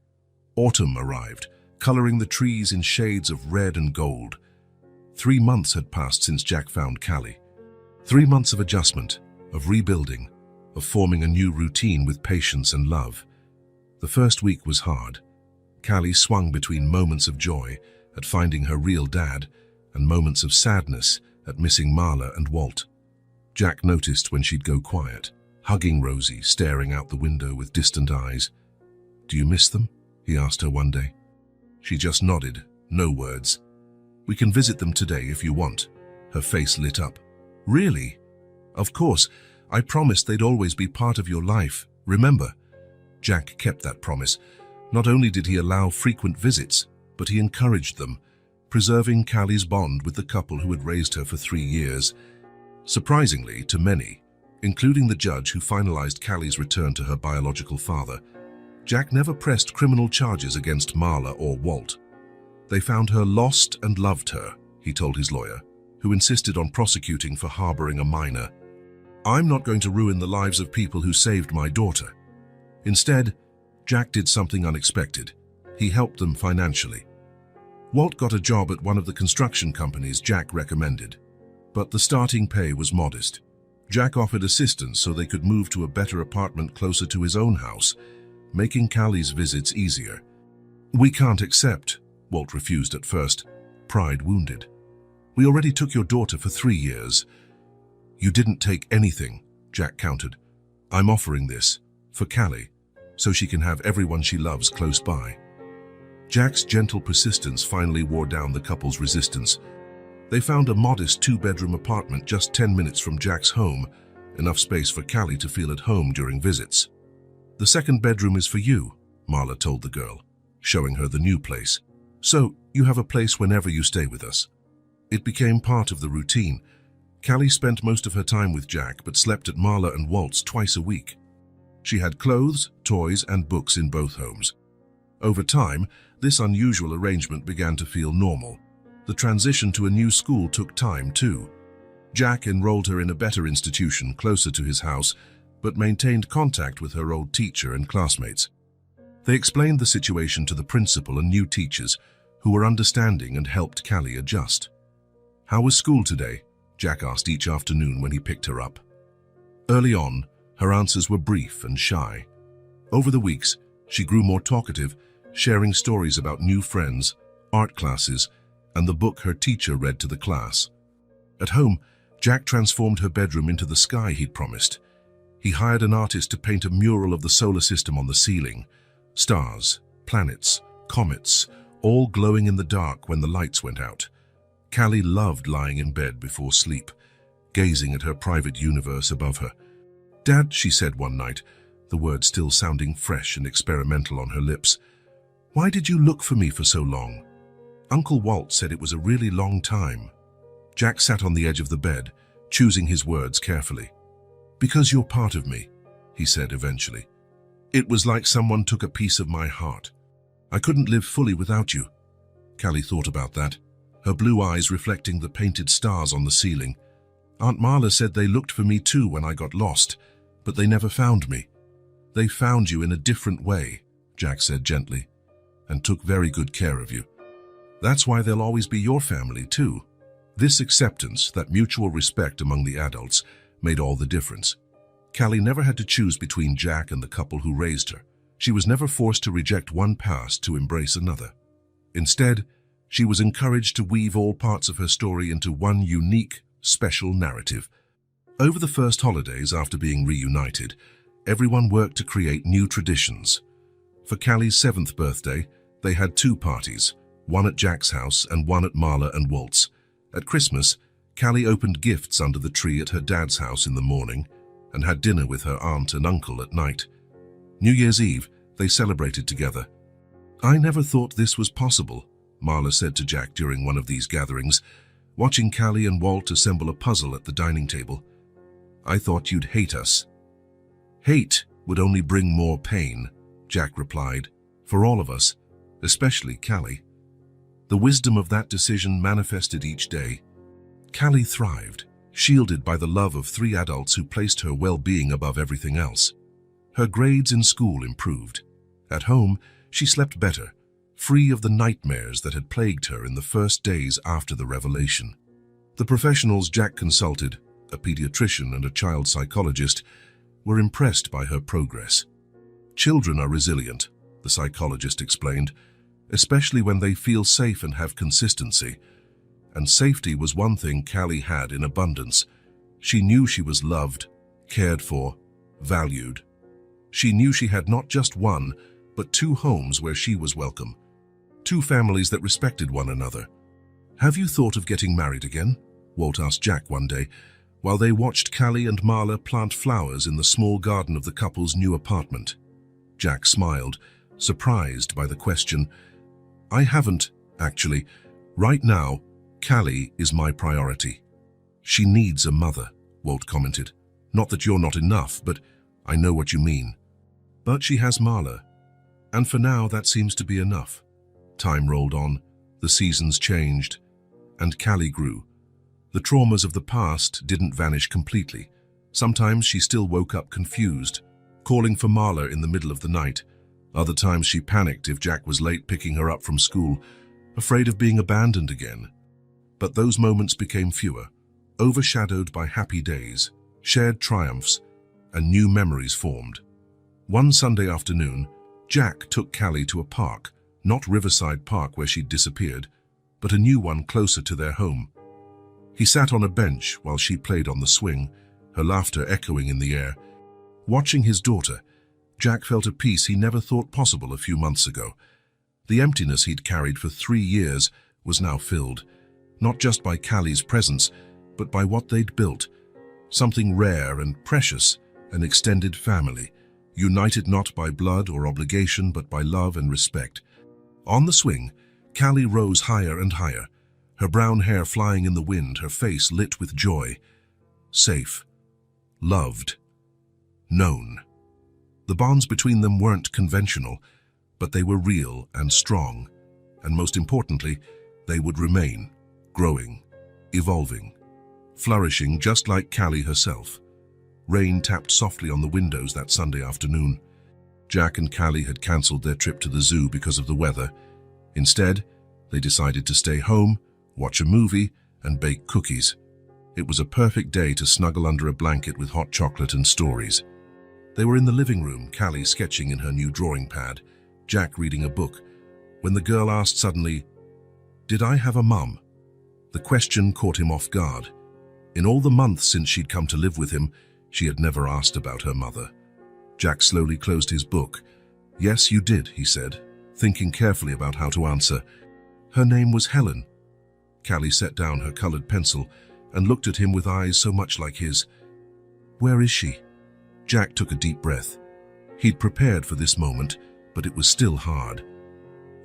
Autumn arrived, coloring the trees in shades of red and gold. 3 months had passed since Jack found Callie. 3 months of adjustment, of rebuilding, of forming a new routine with patience and love. The first week was hard. Callie swung between moments of joy at finding her real dad and moments of sadness at missing Marla and Walt. Jack noticed when she'd go quiet, hugging Rosie, staring out the window with distant eyes. "Do you miss them?" he asked her one day. She just nodded, no words. "We can visit them today if you want." Her face lit up. "Really?" "Of course. I promised they'd always be part of your life, remember?" Jack kept that promise. Not only did he allow frequent visits, but he encouraged them, preserving Callie's bond with the couple who had raised her for 3 years. Surprisingly, to many, including the judge who finalized Callie's return to her biological father, Jack never pressed criminal charges against Marla or Walt. "They found her lost and loved her," he told his lawyer, who insisted on prosecuting for harboring a minor. "I'm not going to ruin the lives of people who saved my daughter." Instead, Jack did something unexpected. He helped them financially. Walt got a job at one of the construction companies Jack recommended, but the starting pay was modest. Jack offered assistance so they could move to a better apartment closer to his own house, making Callie's visits easier. "We can't accept," Walt refused at first, pride wounded. "We already took your daughter for 3 years." "You didn't take anything," Jack countered. "I'm offering this, for Callie, so she can have everyone she loves close by." Jack's gentle persistence finally wore down the couple's resistance. They found a modest 2-bedroom apartment just 10 minutes from Jack's home, enough space for Callie to feel at home during visits. "The second bedroom is for you," Marla told the girl, showing her the new place. "So you have a place whenever you stay with us." It became part of the routine. Callie spent most of her time with Jack, but slept at Marla and Walt's twice a week. She had clothes, toys, and books in both homes. Over time, this unusual arrangement began to feel normal. The transition to a new school took time, too. Jack enrolled her in a better institution closer to his house, but maintained contact with her old teacher and classmates. They explained the situation to the principal and new teachers, who were understanding and helped Callie adjust. "How was school today?" Jack asked each afternoon when he picked her up. Early on, her answers were brief and shy. Over the weeks, she grew more talkative, sharing stories about new friends, art classes, and the book her teacher read to the class. At home, Jack transformed her bedroom into the sky he'd promised. He hired an artist to paint a mural of the solar system on the ceiling. Stars, planets, comets, all glowing in the dark when the lights went out. Callie loved lying in bed before sleep, gazing at her private universe above her. "Dad," she said one night, the words still sounding fresh and experimental on her lips, "why did you look for me for so long?" "Uncle Walt said it was a really long time." Jack sat on the edge of the bed, choosing his words carefully. "Because you're part of me," he said eventually. "It was like someone took a piece of my heart. I couldn't live fully without you." Callie thought about that, her blue eyes reflecting the painted stars on the ceiling. "Aunt Marla said they looked for me too when I got lost, but they never found me." "They found you in a different way," Jack said gently, "and took very good care of you. That's why they'll always be your family too." This acceptance, that mutual respect among the adults, made all the difference. Callie never had to choose between Jack and the couple who raised her. She was never forced to reject one past to embrace another. Instead, she was encouraged to weave all parts of her story into one unique, special narrative. Over the first holidays after being reunited, everyone worked to create new traditions. For Callie's 7th birthday, they had 2 parties, one at Jack's house and one at Marla and Walt's. At Christmas, Callie opened gifts under the tree at her dad's house in the morning and had dinner with her aunt and uncle at night. New Year's Eve, they celebrated together. "I never thought this was possible," Marla said to Jack during one of these gatherings, watching Callie and Walt assemble a puzzle at the dining table. "I thought you'd hate us." "Hate would only bring more pain," Jack replied, "for all of us, especially Callie." The wisdom of that decision manifested each day. Callie thrived, shielded by the love of 3 adults who placed her well-being above everything else. Her grades in school improved. At home, she slept better, free of the nightmares that had plagued her in the first days after the revelation. The professionals Jack consulted, a pediatrician and a child psychologist, were impressed by her progress. "Children are resilient," the psychologist explained, "especially when they feel safe and have consistency." And safety was one thing Callie had in abundance. She knew she was loved, cared for, valued. She knew she had not just one, but 2 homes where she was welcome. 2 families that respected one another. "Have you thought of getting married again?" Walt asked Jack one day, while they watched Callie and Marla plant flowers in the small garden of the couple's new apartment. Jack smiled, surprised by the question. "I haven't, actually. Right now, Callie is my priority." "She needs a mother," Walt commented. "Not that you're not enough, but I know what you mean." "But she has Marla, and for now that seems to be enough." Time rolled on, the seasons changed, and Callie grew. The traumas of the past didn't vanish completely. Sometimes she still woke up confused, calling for Marla in the middle of the night. Other times she panicked if Jack was late picking her up from school, afraid of being abandoned again. But those moments became fewer, overshadowed by happy days, shared triumphs, and new memories formed. One Sunday afternoon, Jack took Callie to a park, not Riverside Park where she'd disappeared, but a new one closer to their home. He sat on a bench while she played on the swing, her laughter echoing in the air. Watching his daughter, Jack felt a peace he never thought possible a few months ago. The emptiness he'd carried for 3 years was now filled, not just by Callie's presence, but by what they'd built. Something rare and precious, an extended family, united not by blood or obligation, but by love and respect. On the swing, Callie rose higher and higher, her brown hair flying in the wind, her face lit with joy. Safe. Loved. Known. The bonds between them weren't conventional, but they were real and strong, and most importantly, they would remain, growing, evolving. flourishing just like Callie herself. Rain tapped softly on the windows that Sunday afternoon. Jack and Callie had cancelled their trip to the zoo because of the weather. Instead, they decided to stay home, watch a movie, and bake cookies. It was a perfect day to snuggle under a blanket with hot chocolate and stories. They were in the living room, Callie sketching in her new drawing pad, Jack reading a book, when the girl asked suddenly, "Did I have a mum?" The question caught him off guard. In all the months since she'd come to live with him, she had never asked about her mother. Jack slowly closed his book. "Yes, you did," he said, thinking carefully about how to answer. "Her name was Helen." Callie set down her colored pencil and looked at him with eyes so much like his. "Where is she?" Jack took a deep breath. He'd prepared for this moment, but it was still hard.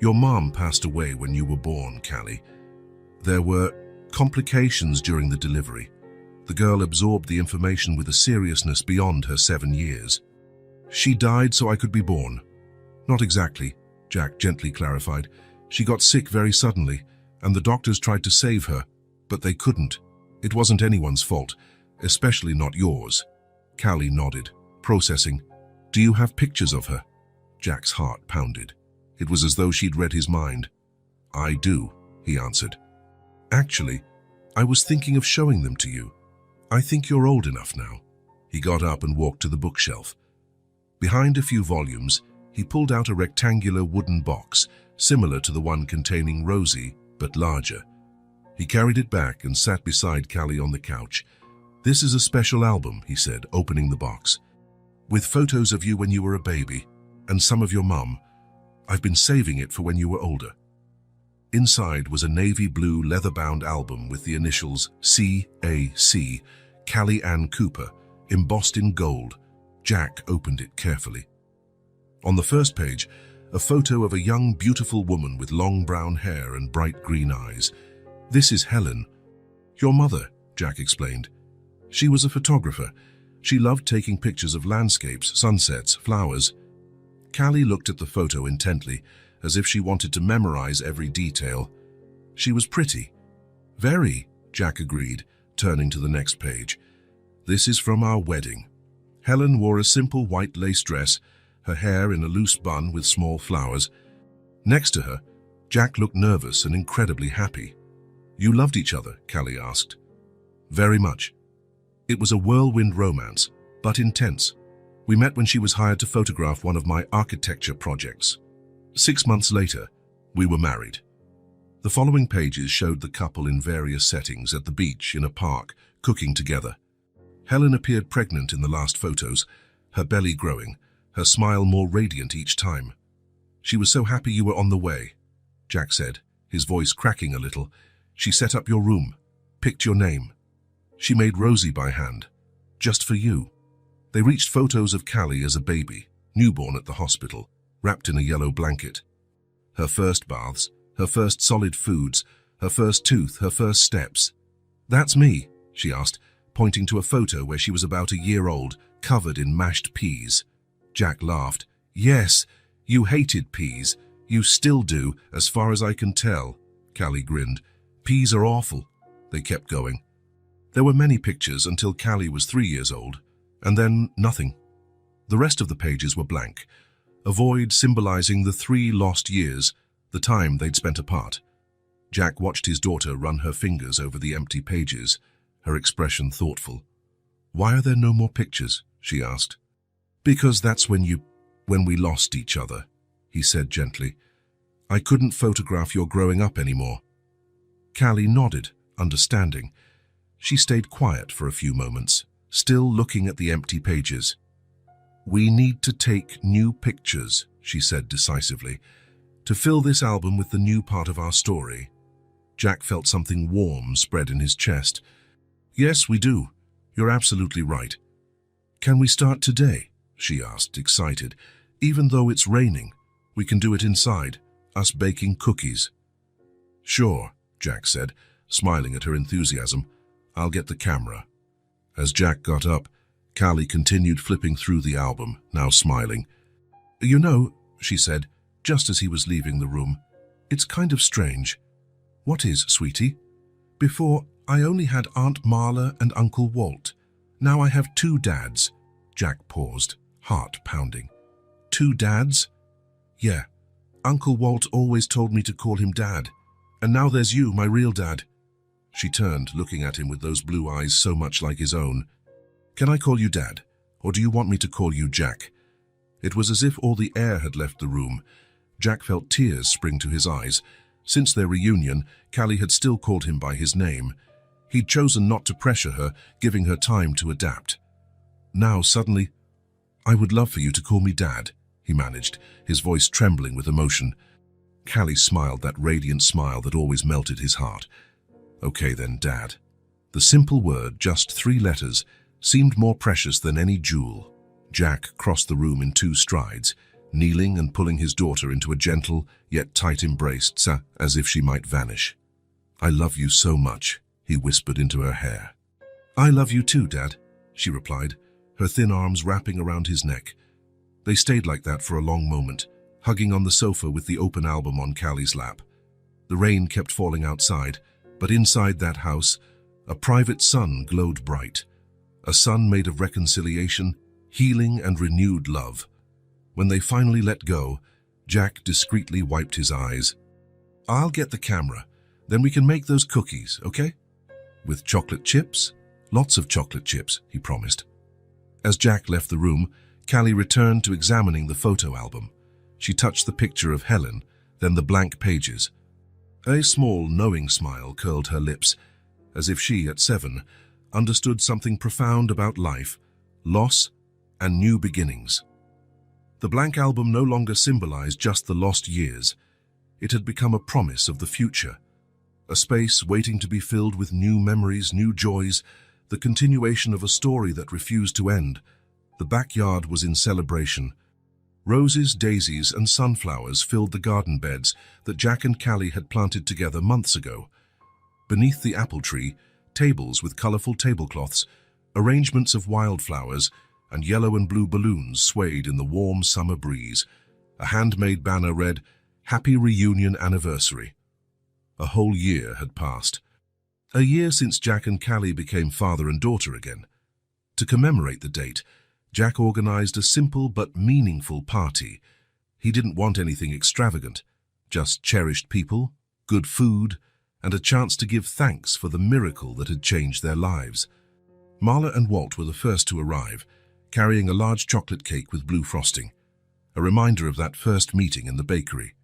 "Your mom passed away when you were born, Callie. There were complications during the delivery." The girl absorbed the information with a seriousness beyond her 7 years. "She died so I could be born." "Not exactly," Jack gently clarified. "She got sick very suddenly, and the doctors tried to save her, but they couldn't. It wasn't anyone's fault, especially not yours." Callie nodded, processing. "Do you have pictures of her?" Jack's heart pounded. It was as though she'd read his mind. "I do," he answered. "Actually, I was thinking of showing them to you. I think you're old enough now." He got up and walked to the bookshelf. Behind a few volumes, he pulled out a rectangular wooden box, similar to the one containing Rosie, but larger. He carried it back and sat beside Callie on the couch. "This is a special album," he said, opening the box, "with photos of you when you were a baby, and some of your mum. I've been saving it for when you were older." Inside was a navy blue leather-bound album with the initials C.A.C., Callie Ann Cooper, embossed in gold. Jack opened it carefully. On the first page, a photo of a young, beautiful woman with long brown hair and bright green eyes. "This is Helen." "Your mother," Jack explained. "She was a photographer. She loved taking pictures of landscapes, sunsets, flowers." Callie looked at the photo intently, as if she wanted to memorize every detail. "She was pretty." "Very," Jack agreed, turning to the next page. "This is from our wedding." Helen wore a simple white lace dress, her hair in a loose bun with small flowers. Next to her, Jack looked nervous and incredibly happy. "You loved each other?" Callie asked. "Very much. It was a whirlwind romance, but intense. We met when she was hired to photograph one of my architecture projects. 6 months later, we were married." The following pages showed the couple in various settings at the beach, in a park, cooking together. Helen appeared pregnant in the last photos, her belly growing, her smile more radiant each time. "She was so happy you were on the way," Jack said, his voice cracking a little. "She set up your room, picked your name. She made Rosie by hand, just for you." They reached photos of Callie as a baby, newborn at the hospital, wrapped in a yellow blanket. Her first baths, her first solid foods, her first tooth, her first steps. "That's me," she asked, pointing to a photo where she was about a year old, covered in mashed peas. Jack laughed. "Yes, you hated peas. You still do, as far as I can tell." Callie grinned. "Peas are awful." They kept going. There were many pictures until Callie was 3 years old, and then nothing. The rest of the pages were blank, a void symbolizing the 3 lost years, the time they'd spent apart. Jack watched his daughter run her fingers over the empty pages, her expression thoughtful. "Why are there no more pictures?" she asked. "Because that's when we lost each other," he said gently. "I couldn't photograph your growing up anymore." Callie nodded, understanding. She stayed quiet for a few moments, still looking at the empty pages. "We need to take new pictures," she said decisively, "to fill this album with the new part of our story." Jack felt something warm spread in his chest. "Yes, we do. You're absolutely right." "Can we start today?" she asked, excited. "Even though it's raining, we can do it inside, us baking cookies." "Sure," Jack said, smiling at her enthusiasm. "I'll get the camera." As Jack got up, Callie continued flipping through the album, now smiling. "You know," she said, just as he was leaving the room, "it's kind of strange." "What is, sweetie?" "Before, I only had Aunt Marla and Uncle Walt. Now I have two dads. Jack paused, heart pounding. Two dads? Yeah. Uncle Walt always told me to call him Dad. And now there's you, my real dad. She turned, looking at him with those blue eyes so much like his own. Can I call you Dad, or do you want me to call you Jack? It was as if all the air had left the room. Jack felt tears spring to his eyes. Since their reunion, Callie had still called him by his name. He'd chosen not to pressure her, giving her time to adapt. Now, suddenly, I would love for you to call me Dad, he managed, his voice trembling with emotion. Callie smiled, that radiant smile that always melted his heart. Okay then, Dad. The simple word, just 3 letters, seemed more precious than any jewel. Jack crossed the room in 2 strides, kneeling and pulling his daughter into a gentle yet tight embrace, as if she might vanish. I love you so much, he whispered into her hair. I love you too, Dad, she replied, her thin arms wrapping around his neck. They stayed like that for a long moment, hugging on the sofa with the open album on Callie's lap. The rain kept falling outside, but inside that house, a private sun glowed bright. A sun made of reconciliation, healing and renewed love. When they finally let go, Jack discreetly wiped his eyes. I'll get the camera, then we can make those cookies, okay? With chocolate chips? Lots of chocolate chips, he promised. As Jack left the room, Callie returned to examining the photo album. She touched the picture of Helen, then the blank pages. A small, knowing smile curled her lips, as if she, at 7, understood something profound about life, loss, and new beginnings. The blank album no longer symbolized just the lost years. It had become a promise of the future, a space waiting to be filled with new memories, new joys, the continuation of a story that refused to end. The backyard was in celebration. Roses, daisies, and sunflowers filled the garden beds that Jack and Callie had planted together months ago. Beneath the apple tree, tables with colorful tablecloths, arrangements of wildflowers, and yellow and blue balloons swayed in the warm summer breeze. A handmade banner read, "Happy Reunion Anniversary." A whole year had passed. A year since Jack and Callie became father and daughter again. To commemorate the date, Jack organized a simple but meaningful party. He didn't want anything extravagant, just cherished people, good food, and a chance to give thanks for the miracle that had changed their lives. Marla and Walt were the first to arrive, carrying a large chocolate cake with blue frosting, a reminder of that first meeting in the bakery.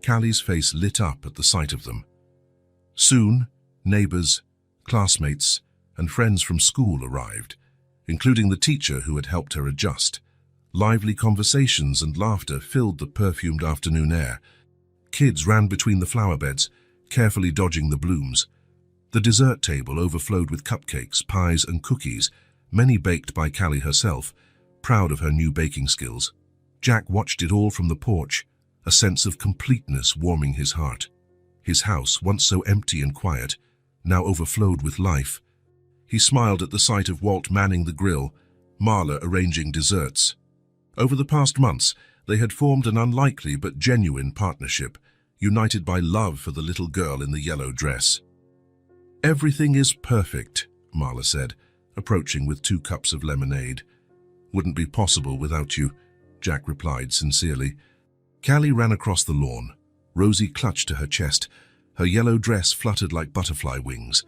Callie's face lit up at the sight of them. Soon, neighbors, classmates, and friends from school arrived, including the teacher who had helped her adjust. Lively conversations and laughter filled the perfumed afternoon air. Kids ran between the flower beds, carefully dodging the blooms. The dessert table overflowed with cupcakes, pies, and cookies, many baked by Callie herself, proud of her new baking skills. Jack watched it all from the porch, a sense of completeness warming his heart. His house, once so empty and quiet, now overflowed with life. He smiled at the sight of Walt manning the grill, Marla arranging desserts. Over the past months, they had formed an unlikely but genuine partnership, united by love for the little girl in the yellow dress. Everything is perfect, Marla said, approaching with 2 cups of lemonade. Wouldn't be possible without you, Jack replied sincerely. Callie ran across the lawn. Rosie clutched to her chest. Her yellow dress fluttered like butterfly wings.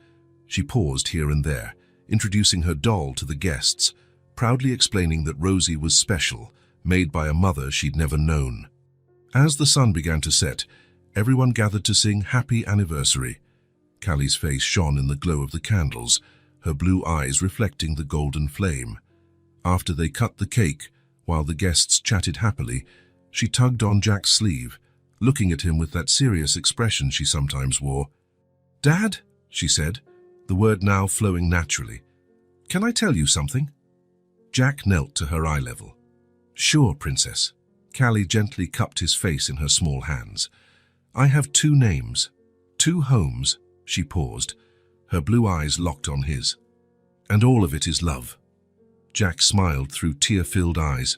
She paused here and there, introducing her doll to the guests, proudly explaining that Rosie was special, made by a mother she'd never known. As the sun began to set, everyone gathered to sing Happy Anniversary. Callie's face shone in the glow of the candles, her blue eyes reflecting the golden flame. After they cut the cake, while the guests chatted happily, she tugged on Jack's sleeve, looking at him with that serious expression she sometimes wore. "Dad," she said, the word now flowing naturally, "can I tell you something?" Jack knelt to her eye level. "Sure, Princess." Callie gently cupped his face in her small hands. "I have 2 names, 2 homes." She paused, her blue eyes locked on his. "And all of it is love." Jack smiled through tear-filled eyes.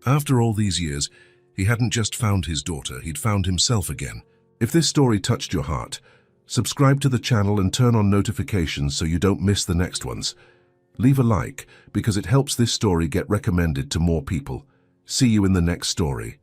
After all these years, he hadn't just found his daughter, he'd found himself again. If this story touched your heart, Subscribe to the channel and turn on notifications so you don't miss the next ones. Leave a like because it helps this story get recommended to more people. See you in the next story.